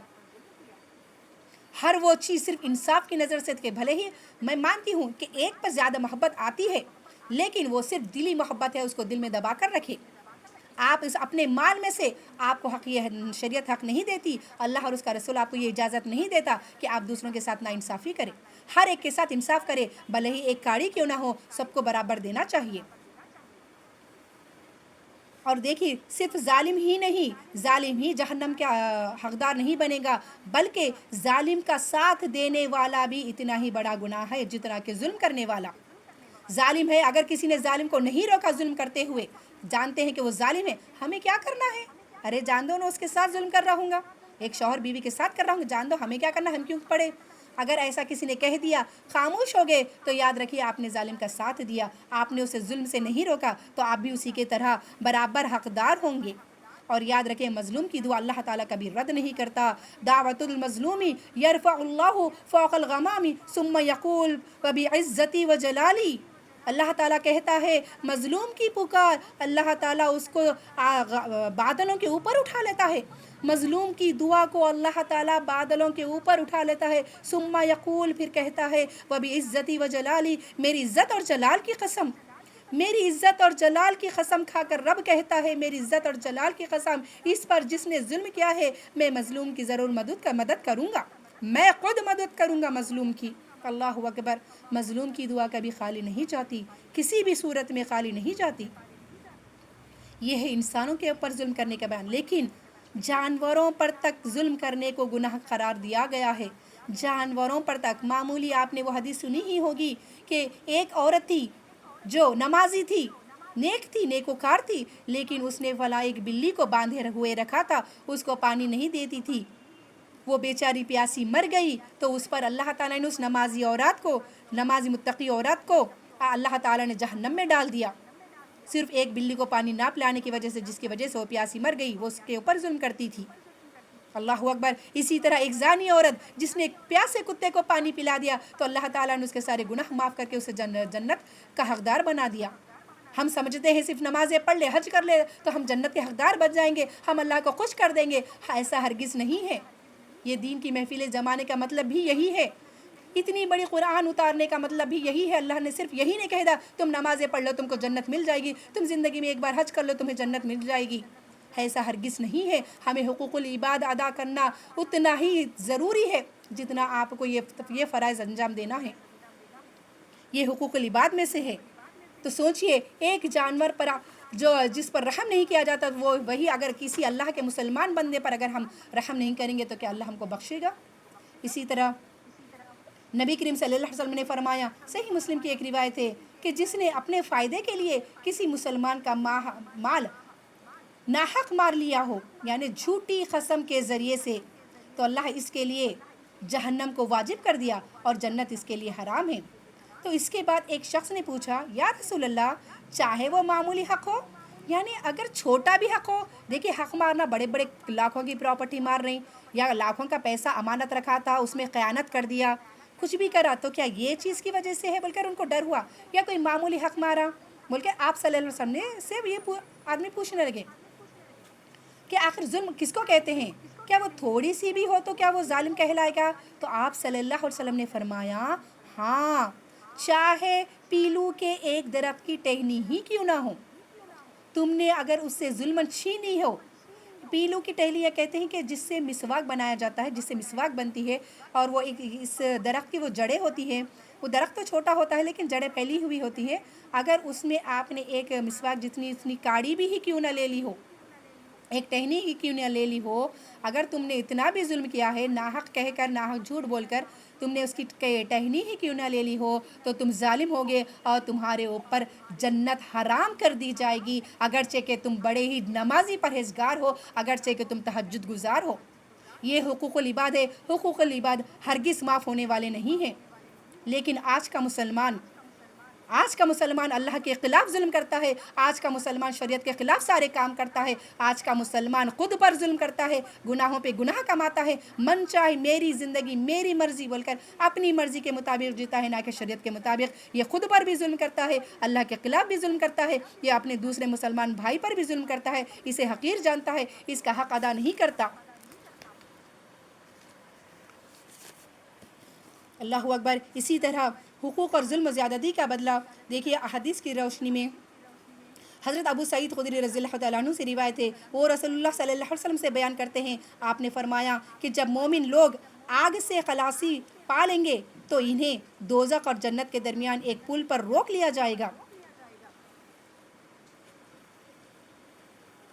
ہر وہ چیز صرف انصاف کی نظر سے کہ بھلے ہی میں مانتی ہوں کہ ایک پر زیادہ محبت آتی ہے لیکن وہ صرف دلی محبت ہے، اس کو دل میں دبا کر رکھے۔ آپ اس اپنے مال میں سے آپ کو حق، یہ شریعت حق نہیں دیتی، اللہ اور اس کا رسول آپ کو یہ اجازت نہیں دیتا کہ آپ دوسروں کے ساتھ ناانصافی کریں، ہر ایک کے ساتھ انصاف کرے، بھلے ہی ایک کاڑی کیوں نہ ہو، سب کو برابر دینا چاہیے۔ اور دیکھیے صرف ظالم ہی نہیں، ظالم ہی جہنم کا حقدار نہیں بنے گا، بلکہ ظالم کا ساتھ دینے والا بھی اتنا ہی بڑا گناہ ہے جتنا کہ ظلم کرنے والا۔ ظالم ہے، اگر کسی نے ظالم کو نہیں روکا ظلم کرتے ہوئے، جانتے ہیں کہ وہ ظالم ہے، ہمیں کیا کرنا ہے؟ ارے جان دو نا اس کے ساتھ ظلم کر رہا ہوں گا، ایک شوہر بیوی کے ساتھ کر رہا ہوں گا، جان دو ہمیں کیا کرنا، ہم کیوں پڑے؟ اگر ایسا کسی نے کہہ دیا خاموش ہو گئے تو یاد رکھیے آپ نے ظالم کا ساتھ دیا، آپ نے اسے ظلم سے نہیں روکا تو آپ بھی اسی کے طرح برابر حقدار ہوں گے۔ اور یاد رکھیں مظلوم کی دعا اللہ تعالیٰ کبھی رد نہیں کرتا۔ دعوت المظلومی یرفع اللہ فوق الغمام ثم یقول وبعزتی وجلالی، اللہ تعالیٰ کہتا ہے مظلوم کی پکار اللہ تعالیٰ اس کو بادلوں کے اوپر اٹھا لیتا ہے، مظلوم کی دعا کو اللہ تعالیٰ بادلوں کے اوپر اٹھا لیتا ہے، ثم یقول پھر کہتا ہے وبعزتی وجلالی، میری عزت اور جلال کی قسم، میری عزت اور جلال کی قسم کھا کر رب کہتا ہے میری عزت اور جلال کی قسم، اس پر جس نے ظلم کیا ہے میں مظلوم کی ضرور مدد کروں گا، میں خود مدد کروں گا مظلوم کی۔ اللہ اکبر، مظلوم کی دعا کبھی خالی نہیں جاتی، کسی بھی صورت میں خالی نہیں جاتی۔ یہ ہے انسانوں کے اوپر ظلم کرنے کا بیان، لیکن جانوروں پر تک ظلم کرنے کو گناہ قرار دیا گیا ہے، جانوروں پر تک۔ معمولی آپ نے وہ حدیث سنی ہی ہوگی کہ ایک عورت تھی جو نمازی تھی، نیک تھی، نیکوکار تھی، لیکن اس نے فلاں ایک بلی کو باندھے ہوئے رکھا تھا، اس کو پانی نہیں دیتی تھی، وہ بیچاری پیاسی مر گئی، تو اس پر اللہ تعالیٰ نے اس نمازی متقی عورت کو اللہ تعالیٰ نے جہنم میں ڈال دیا، صرف ایک بلی کو پانی نہ پلانے کی وجہ سے، جس کی وجہ سے وہ پیاسی مر گئی، وہ اس کے اوپر ظلم کرتی تھی۔ اللہ اکبر۔ اسی طرح ایک زانی عورت جس نے پیاسے کتے کو پانی پلا دیا تو اللہ تعالیٰ نے اس کے سارے گناہ معاف کر کے اسے جنت کا حقدار بنا دیا۔ ہم سمجھتے ہیں صرف نمازیں پڑھ لے، حج کر لے تو ہم جنت کے حقدار بن جائیں گے، ہم اللہ کو خوش کر دیں گے، ایسا ہرگز نہیں ہے۔ یہ دین کی محفلیں جمانے کا مطلب بھی یہی ہے، اتنی بڑی قرآن اتارنے کا مطلب بھی یہی ہے۔ اللہ نے صرف یہی نہیں کہہ دیا تم نمازیں پڑھ لو تم کو جنت مل جائے گی، تم زندگی میں ایک بار حج کر لو تمہیں جنت مل جائے گی، ایسا ہرگز نہیں ہے۔ ہمیں حقوق العباد ادا کرنا اتنا ہی ضروری ہے جتنا آپ کو یہ فرائض انجام دینا ہے، یہ حقوق العباد میں سے ہے۔ تو سوچئے ایک جانور پر جس پر رحم نہیں کیا جاتا، وہی اگر کسی اللہ کے مسلمان بندے پر اگر ہم رحم نہیں کریں گے تو کیا اللہ ہم کو بخشے گا؟ اسی طرح نبی کریم صلی اللہ علیہ وسلم نے فرمایا، صحیح مسلم کی ایک روایت ہے کہ جس نے اپنے فائدے کے لیے کسی مسلمان کا مال ناحق مار لیا ہو، یعنی جھوٹی قسم کے ذریعے سے، تو اللہ اس کے لیے جہنم کو واجب کر دیا اور جنت اس کے لیے حرام ہے۔ تو اس کے بعد ایک شخص نے پوچھا یا رسول اللہ، چاہے وہ معمولی حق ہو، یعنی اگر چھوٹا بھی حق ہو، دیکھیے حق مارنا بڑے بڑے لاکھوں کی پراپرٹی مار رہی یا لاکھوں کا پیسہ امانت رکھا تھا اس میں خیانت کر دیا، کچھ بھی کرا، تو کیا یہ چیز کی وجہ سے ہے بول کر ان کو ڈر ہوا، یا کوئی معمولی حق مارا بول کے آپ صلی اللہ علیہ وسلم سے یہ آدمی پوچھنے لگے کہ آخر ظلم کس کو کہتے ہیں، کیا وہ تھوڑی سی بھی ہو تو کیا وہ ظالم کہلائے گا؟ تو آپ صلی اللہ علیہ وسلم نے فرمایا ہاں، چاہے پیلو کے ایک درخت کی ٹہنی ہی کیوں نہ ہو، تم نے اگر اس سے ظلمن چھینی ہو. پیلو کی ٹہنیاں کہتے ہیں کہ جس سے مسواک بنایا جاتا ہے، جس سے مسواک بنتی ہے، اور وہ ایک اس درخت کی وہ جڑیں ہوتی ہیں. وہ درخت تو چھوٹا ہوتا ہے لیکن جڑیں پھیلی ہوئی ہوتی ہیں. اگر اس میں آپ نے ایک مسواک جتنی کاڑی بھی ہی کیوں نہ لے لی ہو، ایک ٹہنی ہی کیوں نہ لے لی ہو، اگر تم نے اتنا بھی ظلم کیا ہے، ناحق کہہ کر، ناحق جھوٹ بول کر تم نے اس کی ٹہنی ہی کیوں نہ لے لی ہو، تو تم ظالم ہوگے اور تمہارے اوپر جنت حرام کر دی جائے گی، اگرچہ کہ تم بڑے ہی نمازی پرہیزگار ہو، اگرچہ کہ تم تہجد گزار ہو. یہ حقوق العباد ہے. حقوق العباد ہرگز معاف ہونے والے نہیں ہیں. لیکن آج کا مسلمان اللہ کے خلاف ظلم کرتا ہے. آج کا مسلمان شریعت کے خلاف سارے کام کرتا ہے. آج کا مسلمان خود پر ظلم کرتا ہے، گناہوں پہ گناہ کماتا ہے. من چاہے میری زندگی میری مرضی بول کر اپنی مرضی کے مطابق جیتا ہے، نہ کہ شریعت کے مطابق. یہ خود پر بھی ظلم کرتا ہے، اللہ کے خلاف بھی ظلم کرتا ہے، یہ اپنے دوسرے مسلمان بھائی پر بھی ظلم کرتا ہے. اسے حقیر جانتا ہے، اس کا حق ادا نہیں کرتا. اللہ اکبر. اسی طرح حقوق اور ظلم و زیادتی کا بدلہ دیکھیے احادیث کی روشنی میں. حضرت ابو سعید خدری رضی اللہ تعالیٰ عنہ سے روایت ہے، وہ رسول اللہ صلی اللہ علیہ وسلم سے بیان کرتے ہیں، آپ نے فرمایا کہ جب مومن لوگ آگ سے خلاصی پا لیں گے تو انہیں دوزخ اور جنت کے درمیان ایک پل پر روک لیا جائے گا.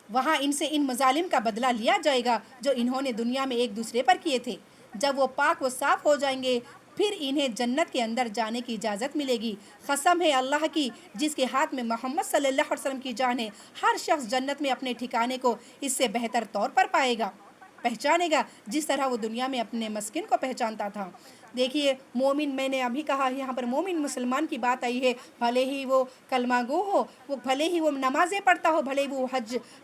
وہاں ان سے ان مظالم کا بدلہ لیا جائے گا جو انہوں نے دنیا میں ایک دوسرے پر کیے تھے. جب وہ پاک و صاف ہو جائیں گے پھر انہیں جنت کے اندر جانے کی اجازت ملے گی. قسم ہے اللہ کی جس کے ہاتھ میں محمد صلی اللہ علیہ وسلم کی جان ہے، ہر شخص جنت میں اپنے ٹھکانے کو اس سے بہتر طور پر پہچانے گا جس طرح وہ دنیا میں اپنے مسکن کو پہچانتا تھا. دیکھیے مومن، میں نے ابھی کہا یہاں پر مومن مسلمان کی بات آئی ہے. بھلے ہی وہ کلمہ گو ہو، وہ بھلے ہی وہ نمازیں پڑھتا ہو، بھلے ہی وہ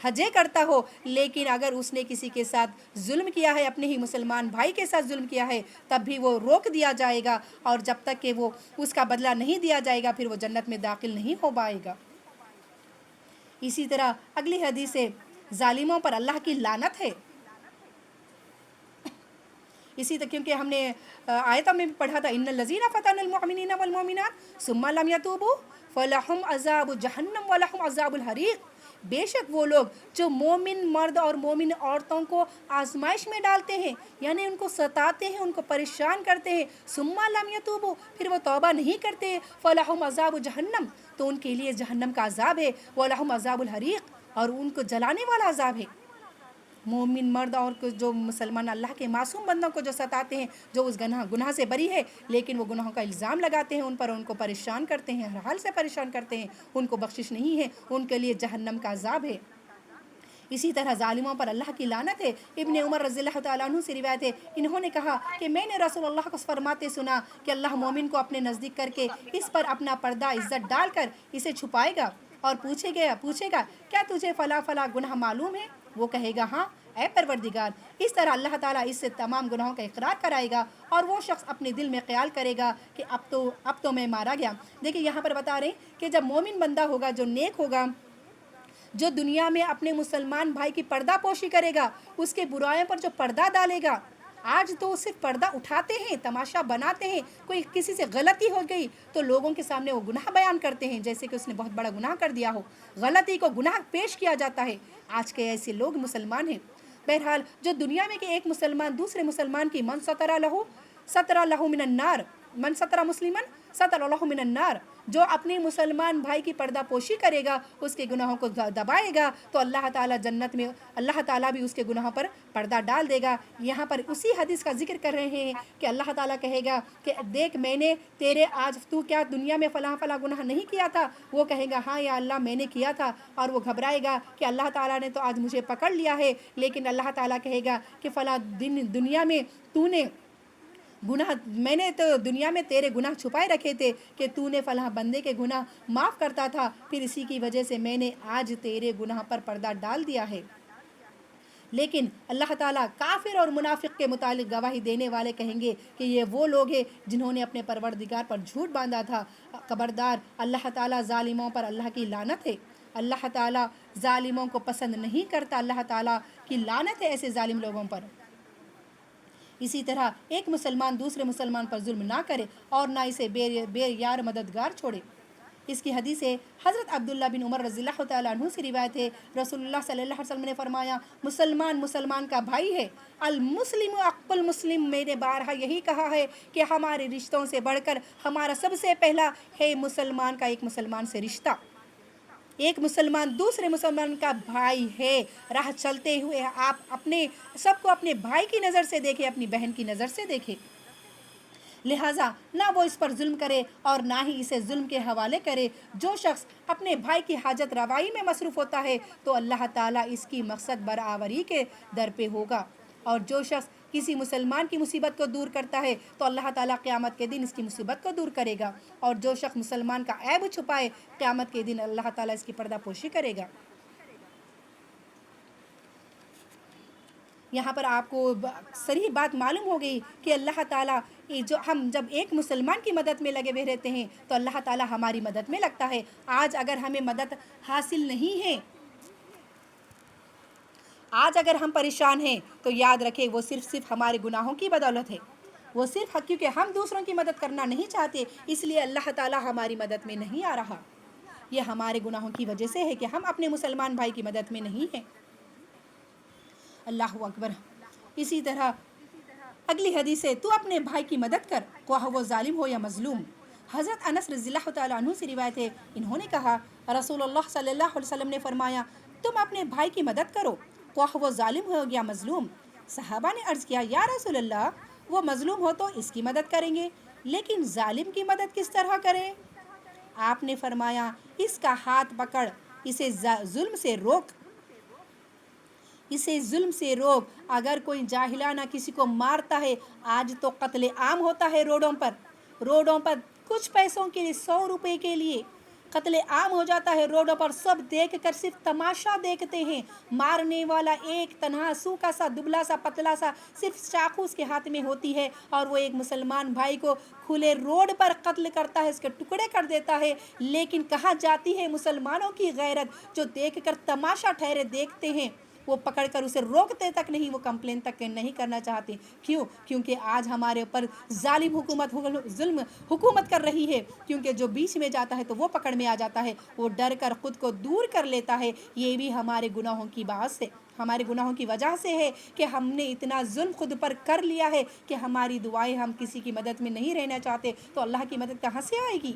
حجیں کرتا ہو، لیکن اگر اس نے کسی کے ساتھ ظلم کیا ہے، اپنے ہی مسلمان بھائی کے ساتھ ظلم کیا ہے، تب بھی وہ روک دیا جائے گا، اور جب تک کہ وہ اس کا بدلہ نہیں دیا جائے گا پھر وہ جنت میں داخل نہیں ہو پائے گا. اسی طرح اگلی حدیث ہے، ظالموں پر اللہ کی لعنت ہے. اسی طرح کیونکہ ہم نے آیتوں میں پڑھا تھا، ان الذین فتنوا المؤمنین والمؤمنات ثم لم یتوبوا فلہم عذاب جہنم ولہم عذاب الحریق. بے شک وہ لوگ جو مومن مرد اور مومن عورتوں کو آزمائش میں ڈالتے ہیں، یعنی ان کو ستاتے ہیں، ان کو پریشان کرتے ہیں، ثم لم یتوبوا پھر وہ توبہ نہیں کرتے، فلہم عذاب جہنم تو ان کے لیے جہنم کا عذاب ہے، ولہم عذاب الحریق اور ان کو جلانے والا عذاب ہے. مومن مرد اور جو مسلمان اللہ کے معصوم بندوں کو جو ستاتے ہیں، جو اس گناہ سے بری ہے لیکن وہ گناہوں کا الزام لگاتے ہیں ان پر، ان کو پریشان کرتے ہیں، ہر حال سے پریشان کرتے ہیں، ان کو بخشش نہیں ہے، ان کے لیے جہنم کا عذاب ہے. اسی طرح ظالموں پر اللہ کی لعنت ہے. ابن عمر رضی اللہ تعالیٰ عنہ سے روایت ہے، انہوں نے کہا کہ میں نے رسول اللہ کو فرماتے سنا کہ اللہ مومن کو اپنے نزدیک کر کے اس پر اپنا پردہ عزت ڈال کر اسے چھپائے گا اور پوچھے گا کیا تجھے فلاں فلاں گناہ معلوم ہے؟ وہ کہے گا ہاں اے پروردگار. اس طرح اللہ تعالیٰ اس سے تمام گناہوں کا اقرار کرائے گا اور وہ شخص اپنے دل میں خیال کرے گا کہ اب تو میں مارا گیا. دیکھیں یہاں پر بتا رہے ہیں کہ جب مومن بندہ ہوگا، جو نیک ہوگا، جو دنیا میں اپنے مسلمان بھائی کی پردہ پوشی کرے گا، اس کے برائیوں پر جو پردہ ڈالے گا. آج تو صرف پردہ اٹھاتے ہیں، تماشا بناتے ہیں، کوئی کسی سے غلطی ہو گئی تو لوگوں کے سامنے وہ گناہ بیان کرتے ہیں جیسے کہ اس نے بہت بڑا گناہ کر دیا ہو، غلطی کو گناہ پیش کیا جاتا ہے. آج کے ایسے لوگ مسلمان ہیں. بہرحال جو دنیا میں کہ ایک مسلمان دوسرے مسلمان کی من ستر لہو من النار، من ستر مسلمان ستر لہو من النار، جو اپنے مسلمان بھائی کی پردہ پوشی کرے گا، اس کے گناہوں کو دبائے گا تو اللہ تعالیٰ جنت میں اللہ تعالیٰ بھی اس کے گناہوں پر پردہ ڈال دے گا. یہاں پر اسی حدیث کا ذکر کر رہے ہیں کہ اللہ تعالیٰ کہے گا کہ دیکھ میں نے تو کیا دنیا میں فلاں گناہ نہیں کیا تھا؟ وہ کہے گا ہاں یا اللہ میں نے کیا تھا، اور وہ گھبرائے گا کہ اللہ تعالیٰ نے تو آج مجھے پکڑ لیا ہے. لیکن اللہ تعالیٰ کہے گا کہ فلاں دنیا میں تو نے میں نے تو دنیا میں تیرے گناہ چھپائے رکھے تھے کہ تو نے فلاں بندے کے گناہ معاف کرتا تھا، پھر اسی کی وجہ سے میں نے آج تیرے گناہ پر پردہ ڈال دیا ہے. لیکن اللہ تعالیٰ کافر اور منافق کے متعلق گواہی دینے والے کہیں گے کہ یہ وہ لوگ ہیں جنہوں نے اپنے پروردگار پر جھوٹ باندھا تھا. خبردار، اللہ تعالیٰ ظالموں پر اللہ کی لعنت ہے. اللہ تعالیٰ ظالموں کو پسند نہیں کرتا. اللہ تعالیٰ کی لعنت ہے ایسے ظالم لوگوں پر. اسی طرح ایک مسلمان دوسرے مسلمان پر ظلم نہ کرے اور نہ اسے بے یار مددگار چھوڑے. اس کی حدیث ہے حضرت عبداللہ بن عمر رضی اللہ تعالیٰ عنہ سے روایت ہے، رسول اللہ صلی اللہ علیہ وسلم نے فرمایا مسلمان مسلمان کا بھائی ہے، المسلم اخو المسلم، میں نے بارہا یہی کہا ہے کہ ہمارے رشتوں سے بڑھ کر ہمارا سب سے پہلا ہے مسلمان کا ایک مسلمان سے رشتہ، ایک مسلمان دوسرے مسلمان کا بھائی ہے۔ راہ چلتے ہوئے آپ اپنے سب کو اپنے بھائی کی نظر سے دیکھیں، اپنی بہن کی نظر سے دیکھیں، لہٰذا نہ وہ اس پر ظلم کرے اور نہ ہی اسے ظلم کے حوالے کرے۔ جو شخص اپنے بھائی کی حاجت روائی میں مصروف ہوتا ہے تو اللہ تعالیٰ اس کی مقصد برآوری کے در پہ ہوگا، اور جو شخص کسی مسلمان کی مصیبت کو دور کرتا ہے تو اللہ تعالیٰ قیامت کے دن اس کی مصیبت کو دور کرے گا، اور جو شخص مسلمان کا عیب چھپائے قیامت کے دن اللہ تعالیٰ اس کی پردہ پوشی کرے گا۔ یہاں پر آپ کو صریح بات معلوم ہو گئی کہ اللہ تعالیٰ جو ہم جب ایک مسلمان کی مدد میں لگے ہوئے رہتے ہیں تو اللہ تعالیٰ ہماری مدد میں لگتا ہے۔ آج اگر ہمیں مدد حاصل نہیں ہے، آج اگر ہم پریشان ہیں تو یاد رکھیں وہ صرف ہمارے گناہوں کی بدولت ہے، وہ صرف کیونکہ ہم دوسروں کی مدد کرنا نہیں چاہتے اس لیے اللہ تعالیٰ ہماری مدد میں نہیں آ رہا، یہ ہمارے گناہوں کی وجہ سے ہے کہ ہم اپنے مسلمان بھائی کی مدد میں نہیں ہیں۔ اللہ اکبر۔ اسی طرح اگلی حدیث ہے تو اپنے بھائی کی مدد کر خواہ وہ ظالم ہو یا مظلوم۔ حضرت انس رضی اللہ تعالیٰ عنہ سے روایت ہے، انہوں نے کہا رسول اللہ صلی اللہ علیہ وسلم نے فرمایا تم اپنے بھائی کی مدد کرو خواہ وہ ظالم ہو یا مظلوم۔ صحابہ نے عرض کیا یا رسول اللہ وہ مظلوم ہو تو اس کی مدد کریں گے لیکن ظالم کی مدد کس طرح کریں؟ آپ نے فرمایا اس کا ہاتھ پکڑ، اسے ظلم سے روک، اسے ظلم سے روک۔ اگر کوئی جاہلانہ کسی کو مارتا ہے، آج تو قتل عام ہوتا ہے روڈوں پر کچھ پیسوں کے لیے، 100 روپے کے لیے قتل عام ہو جاتا ہے روڈوں پر، سب دیکھ کر صرف تماشا دیکھتے ہیں، مارنے والا ایک تنہا سوکھا سا دبلا سا پتلا سا صرف چاقو اس کے ہاتھ میں ہوتی ہے اور وہ ایک مسلمان بھائی کو کھلے روڈ پر قتل کرتا ہے، اس کے ٹکڑے کر دیتا ہے۔ لیکن کہاں جاتی ہے مسلمانوں کی غیرت جو دیکھ کر تماشا ٹھہرے دیکھتے ہیں، وہ پکڑ کر اسے روکتے تک نہیں، وہ کمپلین تک نہیں کرنا چاہتے۔ کیوں؟ کیونکہ آج ہمارے اوپر ظالم حکومت کر رہی ہے، کیونکہ جو بیچ میں جاتا ہے تو وہ پکڑ میں آ جاتا ہے، وہ ڈر کر خود کو دور کر لیتا ہے۔ یہ بھی ہمارے گناہوں کی باعث ہے، ہمارے گناہوں کی وجہ سے ہے کہ ہم نے اتنا ظلم خود پر کر لیا ہے کہ ہماری دعائیں ہم کسی کی مدد میں نہیں رہنا چاہتے تو اللہ کی مدد کہاں سے آئے گی؟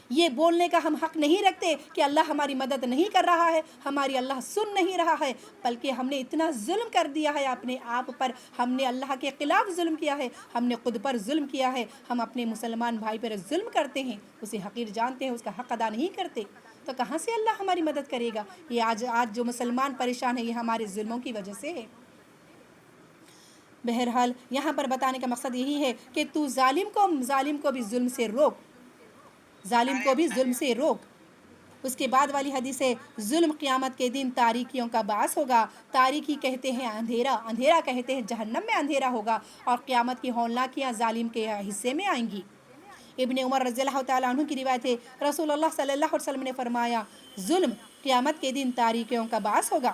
یہ بولنے کا ہم حق نہیں رکھتے کہ اللہ ہماری مدد نہیں کر رہا ہے، ہماری اللہ سن نہیں رہا ہے، بلکہ ہم نے اتنا ظلم کر دیا ہے اپنے آپ پر، ہم نے اللہ کے خلاف ظلم کیا ہے، ہم نے خود پر ظلم کیا ہے، ہم اپنے مسلمان بھائی پر ظلم کرتے ہیں، اسے حقیر جانتے ہیں، اس کا حق ادا نہیں کرتے، تو کہاں سے اللہ ہماری مدد کرے گا؟ یہ آج جو مسلمان پریشان ہے یہ ہمارے ظلموں کی وجہ سے ہے۔ بہرحال یہاں پر بتانے کا مقصد یہی ہے کہ تو ظالم کو بھی ظلم سے روک، ظالم کو بھی ظلم سے روک۔ اس کے بعد والی حدیث ہے ظلم قیامت کے دن تاریکیوں کا باعث ہوگا، تاریکی کہتے ہیں اندھیرا، اندھیرا کہتے ہیں جہنم میں اندھیرا ہوگا، اور قیامت کی ہولناکیاں ظالم کے حصے میں آئیں گی۔ ابن عمر رضی اللہ تعالیٰ عنہ کی روایت ہے رسول اللہ صلی اللہ علیہ وسلم نے فرمایا ظلم قیامت کے دن تاریکیوں کا باعث ہوگا،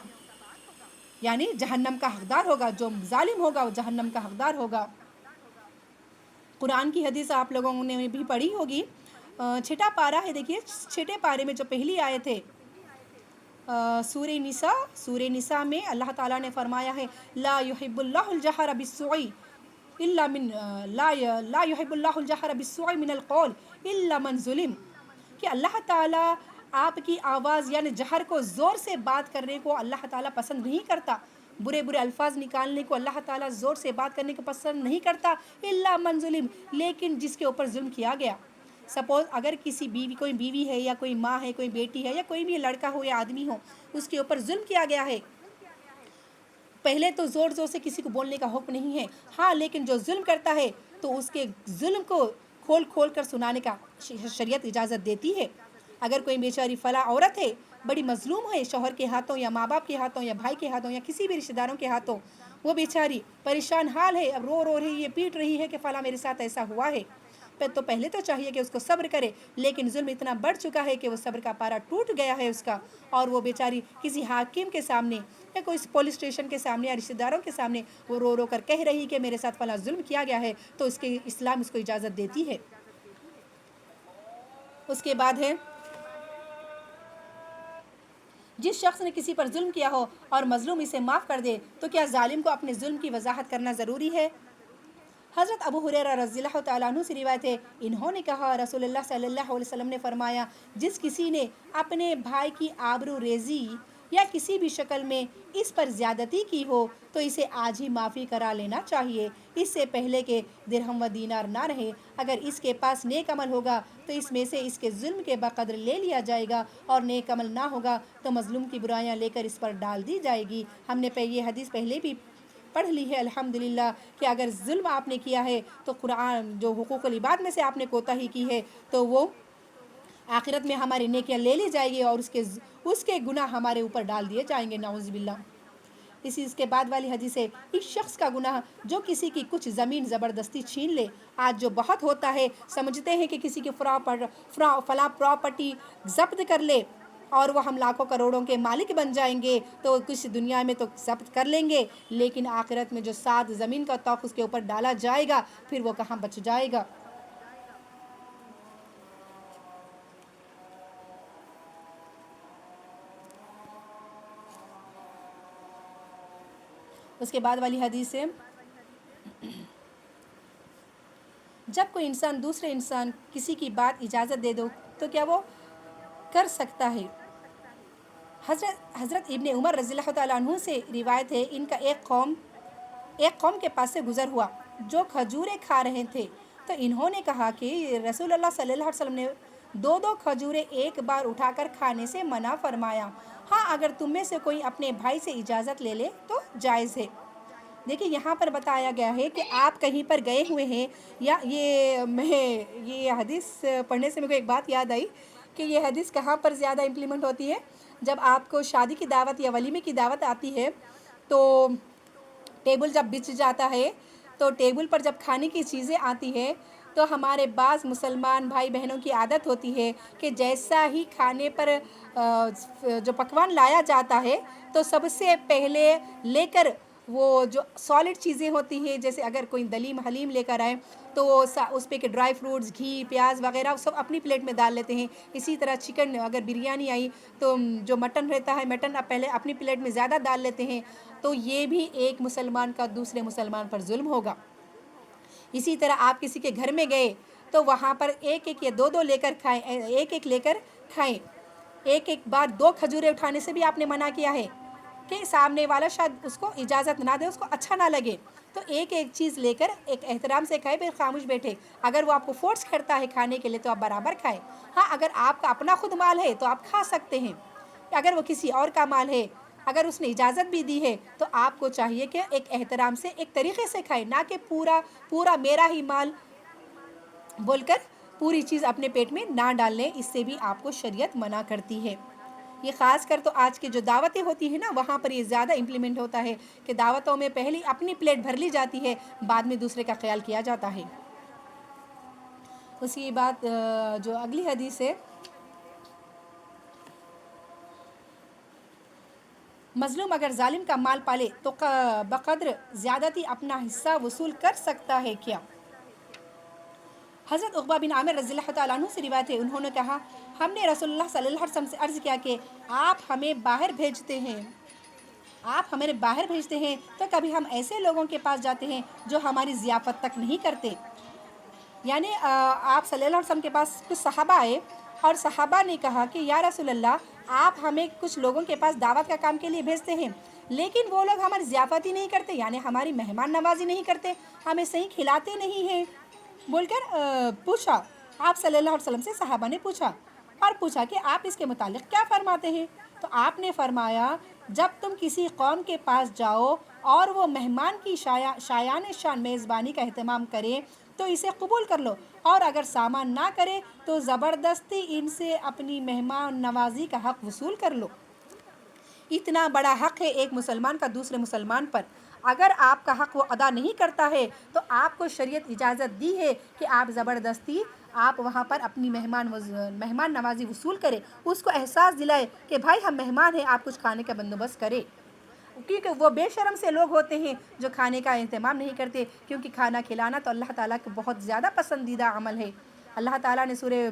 یعنی جہنم کا حقدار ہوگا، جو ظالم ہوگا وہ جہنم کا حقدار ہوگا۔ قرآن کی حدیث آپ لوگوں نے بھی پڑھی ہوگی، چھٹا پارہ ہے، دیکھیے چھٹے پارے میں جو پہلی آیت ہے سورہ نساء میں اللہ تعالیٰ نے فرمایا ہے لا يحب اللہ الجہر بالسوء الا من لا يحب اللہ الجہر بالسوء من القول الا من ظلم، کہ اللہ تعالیٰ آپ کی آواز یعنی جہر کو، زور سے بات کرنے کو اللہ تعالیٰ پسند نہیں کرتا، برے برے الفاظ نکالنے کو اللہ تعالیٰ زور سے بات کرنے کو پسند نہیں کرتا، الا من ظلم، لیکن جس کے اوپر ظلم کیا گیا۔ سپوز اگر کوئی بیوی ہے یا کوئی ماں ہے، کوئی بیٹی ہے یا کوئی بھی لڑکا ہو یا آدمی ہو، اس کے اوپر ظلم کیا گیا ہے، پہلے تو زور سے کسی کو بولنے کا حکم نہیں ہے، ہاں لیکن جو ظلم کرتا ہے تو اس کے ظلم کو کھول کر سنانے کا شریعت اجازت دیتی ہے۔ اگر کوئی بیچاری فلاں عورت ہے، بڑی مظلوم ہے شوہر کے ہاتھوں یا ماں باپ کے ہاتھوں یا بھائی کے ہاتھوں یا کسی بھی رشتہ داروں کے ہاتھوں، وہ بیچاری پریشان حال ہے، اب رو رہی ہے، پیٹ رہی ہے کہ فلاں میرے ساتھ ایسا ہوا ہے، تو پہلے تو چاہیے کہ اس کو صبر کرے، لیکن ظلم اتنا بڑھ چکا ہے کہ وہ صبر کا پارا ٹوٹ گیا ہے اس کا، اور وہ بیچاری کسی حاکم کے سامنے یا کوئی پولیس اسٹیشن کے سامنے یا رشتہ داروں کے سامنے وہ رو کر کہہ رہی کہ میرے ساتھ فلاں ظلم کیا گیا ہے، تو اس کے اسلام اس کو اجازت دیتی ہے۔ اس کے بعد ہے جس شخص نے کسی پر ظلم کیا ہو اور مظلوم اسے معاف کر دے تو کیا ظالم کو اپنے ظلم کی وضاحت کرنا ضروری ہے؟ حضرت ابو ہریرہ رضی اللہ تعالیٰ عنہ سے روایت ہے، انہوں نے کہا رسول اللہ صلی اللہ علیہ وسلم نے فرمایا، جس کسی نے اپنے بھائی کی آبرو ریزی یا کسی بھی شکل میں اس پر زیادتی کی ہو تو اسے آج ہی معافی کرا لینا چاہیے، اس سے پہلے کہ درہم و دینار نہ رہے۔ اگر اس کے پاس نیک عمل ہوگا تو اس میں سے اس کے ظلم کے بقدر لے لیا جائے گا، اور نیک عمل نہ ہوگا تو مظلوم کی برائیاں لے کر اس پر ڈال دی جائے گی۔ ہم نے یہ حدیث پہلے بھی پڑھ لی ہے الحمدللہ، کہ اگر ظلم آپ نے کیا ہے تو قرآن جو حقوق العباد میں سے آپ نے کوتاہی کی ہے تو وہ آخرت میں ہماری نیکیاں لے لی جائے گی اور اس کے گناہ ہمارے اوپر ڈال دیے جائیں گے، نعوذ باللہ۔ اس کے بعد والی حدیث ہے، اس شخص کا گناہ جو کسی کی کچھ زمین زبردستی چھین لے۔ آج جو بہت ہوتا ہے، سمجھتے ہیں کہ کسی کی فلاں پراپرٹی ضبط کر لے اور وہ ہم لاکھوں کروڑوں کے مالک بن جائیں گے تو کچھ دنیا میں تو ضبط کر لیں گے، لیکن آخرت میں جو 7 زمین کا طوق اس کے اوپر ڈالا جائے گا پھر وہ کہاں بچ جائے گا۔ اس کے بعد والی حدیث ہے، جب کوئی انسان دوسرے انسان کسی کی بات اجازت دے دو تو کیا وہ کر سکتا ہے؟ حضرت ابن عمر رضی اللہ تعالیٰ عنہ سے روایت ہے، ان کا ایک قوم کے پاس سے گزر ہوا جو کھجوریں کھا رہے تھے، تو انہوں نے کہا کہ رسول اللہ صلی اللہ علیہ وسلم نے 2 کھجوریں ایک بار اٹھا کر کھانے سے منع فرمایا، ہاں اگر تم میں سے کوئی اپنے بھائی سے اجازت لے لے تو جائز ہے۔ دیکھیں یہاں پر بتایا گیا ہے کہ آپ کہیں پر گئے ہوئے ہیں، یا یہ حدیث پڑھنے سے میرے کو ایک بات یاد آئی کہ یہ حدیث کہاں پر زیادہ امپلیمنٹ ہوتی ہے، جب آپ کو شادی کی دعوت یا ولیمے کی دعوت آتی ہے تو ٹیبل جب بچھ جاتا ہے تو ٹیبل پر جب کھانے کی چیزیں آتی ہے تو ہمارے بعض مسلمان بھائی بہنوں کی عادت ہوتی ہے کہ جیسا ہی کھانے پر جو پکوان لایا جاتا ہے تو سب سے پہلے لے کر وہ جو سالڈ چیزیں ہوتی ہیں، جیسے اگر کوئی دلیم حلیم لے کر آئے تو وہ اس پہ کہ ڈرائی فروٹس، گھی، پیاز وغیرہ سب اپنی پلیٹ میں ڈال لیتے ہیں۔ اسی طرح چکن، اگر بریانی آئی تو جو مٹن رہتا ہے مٹن پہلے اپنی پلیٹ میں زیادہ ڈال لیتے ہیں، تو یہ بھی ایک مسلمان کا دوسرے مسلمان پر ظلم ہوگا۔ اسی طرح آپ کسی کے گھر میں گئے تو وہاں پر ایک یا 2 لے کر کھائیں، ایک لے کر کھائیں، ایک بار 2 کھجوریں اٹھانے سے بھی آپ نے منع کیا ہے کہ سامنے والا شاید اس کو اجازت نہ دے، اس کو اچھا نہ لگے، تو ایک چیز لے کر ایک احترام سے کھائے، پھر خاموش بیٹھے۔ اگر وہ آپ کو فورس کرتا ہے کھانے کے لیے تو آپ برابر کھائیں، ہاں اگر آپ کا اپنا خود مال ہے تو آپ کھا سکتے ہیں، اگر وہ کسی اور کا مال ہے، اگر اس نے اجازت بھی دی ہے تو آپ کو چاہیے کہ ایک احترام سے ایک طریقے سے کھائیں، نہ کہ پورا میرا ہی مال بول کر پوری چیز اپنے پیٹ میں نہ ڈال لیں، اس سے بھی آپ کو شریعت منع کرتی ہے۔ یہ خاص کر تو آج کی جو دعوتیں ہوتی ہیں نا وہاں پر یہ زیادہ امپلیمنٹ ہوتا ہے کہ دعوتوں میں پہلی اپنی پلیٹ بھر لی جاتی ہے، بعد میں دوسرے کا خیال کیا جاتا ہے۔ اسی بات جو اگلی حدیث ہے، مظلوم اگر ظالم کا مال پالے تو بقدر زیادتی اپنا حصہ وصول کر سکتا ہے کیا؟ حضرت عقبہ بن عامر رضی اللہ تعالیٰ عنہ سے روایت ہے، انہوں نے کہا، ہم نے رسول اللہ صلی اللہ علیہ وسلم سے عرض کیا کہ آپ ہمیں باہر بھیجتے ہیں تو کبھی ہم ایسے لوگوں کے پاس جاتے ہیں جو ہماری ضیافت تک نہیں کرتے، یعنی آپ صلی اللہ علیہ وسلم کے پاس کچھ صحابہ آئے اور صحابہ نے کہا کہ یا رسول اللہ، آپ ہمیں کچھ لوگوں کے پاس دعوت کا کام کے لیے بھیجتے ہیں لیکن وہ لوگ ہماری ضیافت ہی نہیں کرتے، یعنی ہماری مہمان نوازی نہیں کرتے، ہمیں صحیح کھلاتے نہیں ہیں بول کر پوچھا۔ آپ صلی اللہ علیہ وسلم سے صحابہ نے پوچھا کہ آپ اس کے متعلق کیا فرماتے ہیں؟ تو آپ نے فرمایا، جب تم کسی قوم کے پاس جاؤ اور وہ مہمان کی شایان شان میزبانی کا اہتمام کرے تو اسے قبول کر لو، اور اگر سامان نہ کرے تو زبردستی ان سے اپنی مہمان نوازی کا حق وصول کر لو۔ اتنا بڑا حق ہے ایک مسلمان کا دوسرے مسلمان پر، اگر آپ کا حق وہ ادا نہیں کرتا ہے تو آپ کو شریعت اجازت دی ہے کہ آپ زبردستی آپ وہاں پر اپنی مہمان نوازی وصول کرے، اس کو احساس دلائے کہ بھائی ہم مہمان ہیں، آپ کچھ کھانے کا بندوبست کرے، کیونکہ وہ بے شرم سے لوگ ہوتے ہیں جو کھانے کا اہتمام نہیں کرتے، کیونکہ کھانا کھلانا تو اللہ تعالیٰ کے بہت زیادہ پسندیدہ عمل ہے۔ اللہ تعالیٰ نے سورہ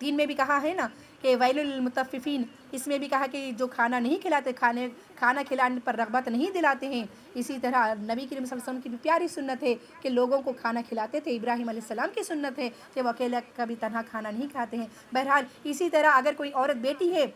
3 میں بھی کہا ہے نا کہ ویل للمطففین، اس میں بھی کہا کہ جو کھانا نہیں کھلاتے، کھانا کھلانے پر رغبت نہیں دلاتے ہیں. اسی طرح نبی کریم صلی اللہ علیہ وسلم کی بھی پیاری سنت ہے کہ لوگوں کو کھانا کھلاتے تھے. ابراہیم علیہ السلام کی سنت ہے کہ وہ اکیلا کبھی تنہا کھانا نہیں کھاتے ہیں. بہرحال اسی طرح اگر کوئی عورت بیٹی ہے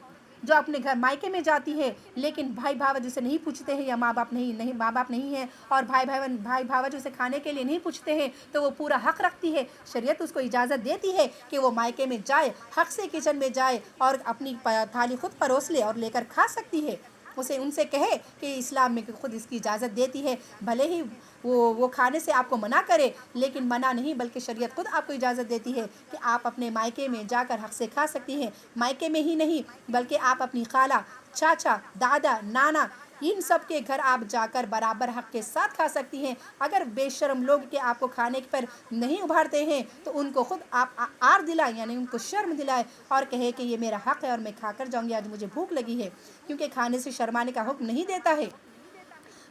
جو اپنے گھر مائکے میں جاتی ہے لیکن بھائی بھاوج اسے نہیں پوچھتے ہیں، یا ماں باپ نہیں ہیں، اور بھائی بھاوج اسے کھانے کے لیے نہیں پوچھتے ہیں، تو وہ پورا حق رکھتی ہے. شریعت اس کو اجازت دیتی ہے کہ وہ مائکے میں جائے، حق سے کچن میں جائے اور اپنی تھالی خود پروس لے اور لے کر کھا سکتی ہے. ان سے کہے کہ اسلام میں خود اس کی اجازت دیتی ہے، بھلے ہی وہ کھانے سے آپ کو منع کرے، لیکن منع نہیں بلکہ شریعت خود آپ کو اجازت دیتی ہے کہ آپ اپنے مائکے میں جا کر حق سے کھا سکتی ہیں. مائکے میں ہی نہیں بلکہ آپ اپنی خالہ، چاچا، دادا، نانا، ان سب کے گھر آپ جا کر برابر حق کے ساتھ کھا سکتی ہیں. اگر بے شرم لوگ کہ آپ کو کھانے پر نہیں ابھارتے ہیں تو ان کو خود آپ آر دلائیں، یعنی ان کو شرم دلائیں اور کہے کہ یہ میرا حق ہے اور میں کھا کر جاؤں گی، آج مجھے بھوک لگی ہے. کیونکہ کھانے سے شرمانے کا حکم نہیں دیتا ہے.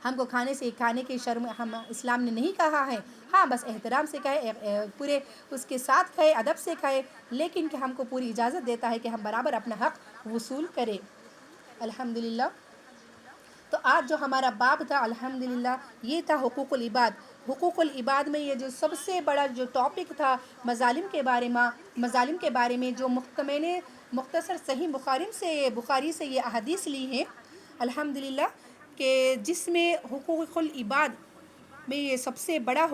ہم کو کھانے کی شرم ہم اسلام نے نہیں کہا ہے. ہاں بس احترام سے کھائے، پورے اس کے ساتھ کھائے، ادب سے کھائے، لیکن کہ ہم کو پوری اجازت دیتا ہے کہ ہم برابر اپنا حق وصول کریں. الحمدللہ. تو آج جو ہمارا باب تھا الحمدللہ یہ تھا حقوق العباد. حقوق العباد میں یہ جو سب سے بڑا جو ٹاپک تھا مظالم کے بارے میں جو میں نے مختصر صحیح بخاری سے یہ احادیث لی ہیں الحمدللہ، کہ جس میں حقوق العباد میں یہ سب سے بڑا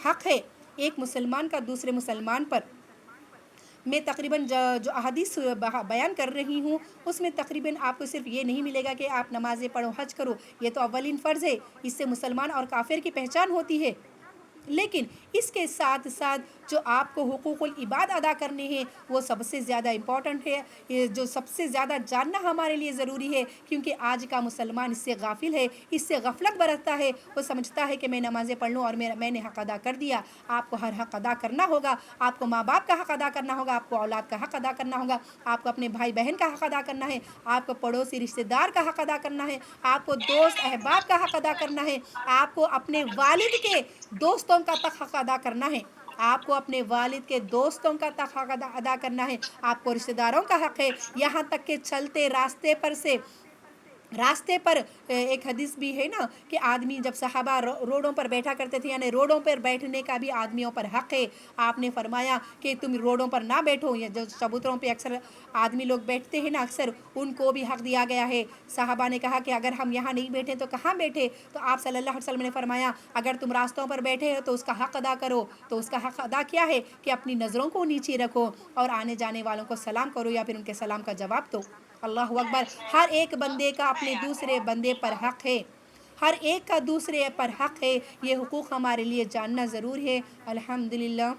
حق ہے ایک مسلمان کا دوسرے مسلمان پر. میں تقریباً جو احادیث بیان کر رہی ہوں اس میں تقریباً آپ کو صرف یہ نہیں ملے گا کہ آپ نمازیں پڑھو، حج کرو، یہ تو اولین فرض ہے، اس سے مسلمان اور کافر کی پہچان ہوتی ہے. لیکن اس کے ساتھ ساتھ جو آپ کو حقوق العباد ادا کرنے ہیں وہ سب سے زیادہ امپورٹنٹ ہے، یہ جو سب سے زیادہ جاننا ہمارے لیے ضروری ہے. کیونکہ آج کا مسلمان اس سے غافل ہے، اس سے غفلت برتتا ہے. وہ سمجھتا ہے کہ میں نمازیں پڑھ لوں اور میں نے حق ادا کر دیا. آپ کو ہر حق ادا کرنا ہوگا. آپ کو ماں باپ کا حق ادا کرنا ہوگا، آپ کو اولاد کا حق ادا کرنا ہوگا، آپ کو اپنے بھائی بہن کا حق ادا کرنا ہے، آپ کو پڑوسی رشتہ دار کا حق ادا کرنا ہے، آپ کو دوست احباب کا حق ادا کرنا ہے، آپ کو اپنے والد کے دوستوں کا حق ادا کرنا ہے، آپ کو اپنے والد کے دوستوں کا حق ادا کرنا ہے، آپ کو رشتہ داروں کا حق ہے. یہاں تک کہ چلتے راستے پر ایک حدیث بھی ہے نا کہ آدمی جب صحابہ روڈوں پر بیٹھا کرتے تھے، یعنی روڈوں پر بیٹھنے کا بھی آدمیوں پر حق ہے. آپ نے فرمایا کہ تم روڈوں پر نہ بیٹھو. یہ جو چبوتروں پہ اکثر آدمی لوگ بیٹھتے ہیں نا، اکثر ان کو بھی حق دیا گیا ہے. صحابہ نے کہا کہ اگر ہم یہاں نہیں بیٹھے تو کہاں بیٹھے؟ تو آپ صلی اللہ علیہ وسلم نے فرمایا اگر تم راستوں پر بیٹھے ہو تو اس کا حق ادا کرو. تو اس کا حق ادا کیا ہے کہ اپنی نظروں کو نیچے رکھو اور آنے جانے والوں کو سلام کرو یا پھر ان کے سلام کا جواب دو. اللہ اکبر. ہر ایک بندے کا اپنے دوسرے بندے پر حق ہے، ہر ایک کا دوسرے پر حق ہے. یہ حقوق ہمارے لیے جاننا ضرور ہے. الحمدللہ.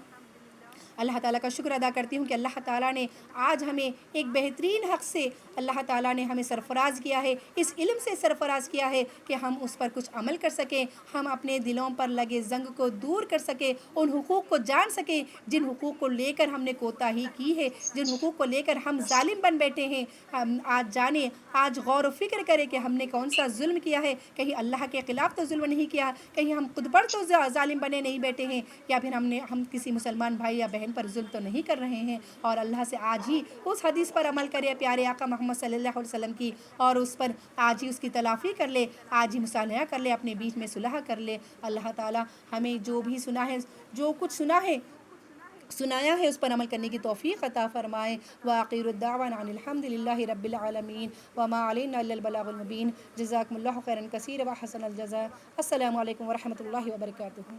اللہ تعالیٰ کا شکر ادا کرتی ہوں کہ اللہ تعالیٰ نے آج ہمیں ایک بہترین حق سے اللہ تعالیٰ نے ہمیں سرفراز کیا ہے، اس علم سے سرفراز کیا ہے کہ ہم اس پر کچھ عمل کر سکیں، ہم اپنے دلوں پر لگے زنگ کو دور کر سکیں، ان حقوق کو جان سکیں جن حقوق کو لے کر ہم نے کوتاہی کی ہے، جن حقوق کو لے کر ہم ظالم بن بیٹھے ہیں. ہم آج جانیں، آج غور و فکر کریں کہ ہم نے کون سا ظلم کیا ہے. کہیں اللہ کے خلاف تو ظلم نہیں کیا، کہیں ہم خود پر تو ظالم بنے نہیں بیٹھے ہیں، یا پھر ہم کسی مسلمان بھائی یا بہن پر ظلم تو نہیں کر رہے ہیں. اور اللہ سے آج ہی اس حدیث پر عمل کرے پیارے آقا محمد صلی اللہ علیہ وسلم کی، اور اس پر آج ہی اس کی تلافی کر لے، آج ہی مصالحہ کر لے، اپنے بیچ میں صلح کر لے. اللہ تعالی ہمیں جو بھی سنا ہے، جو کچھ سنایا ہے اس پر عمل کرنے کی توفیق عطا فرمائے. وآخر الدعوانا ان الحمد للہ رب العالمین وما علینا الا البلاغ المبین. جزاکم اللہ خیرا کثیرا وحسن الجزاء. السلام علیکم ورحمۃ اللہ وبرکاتہ.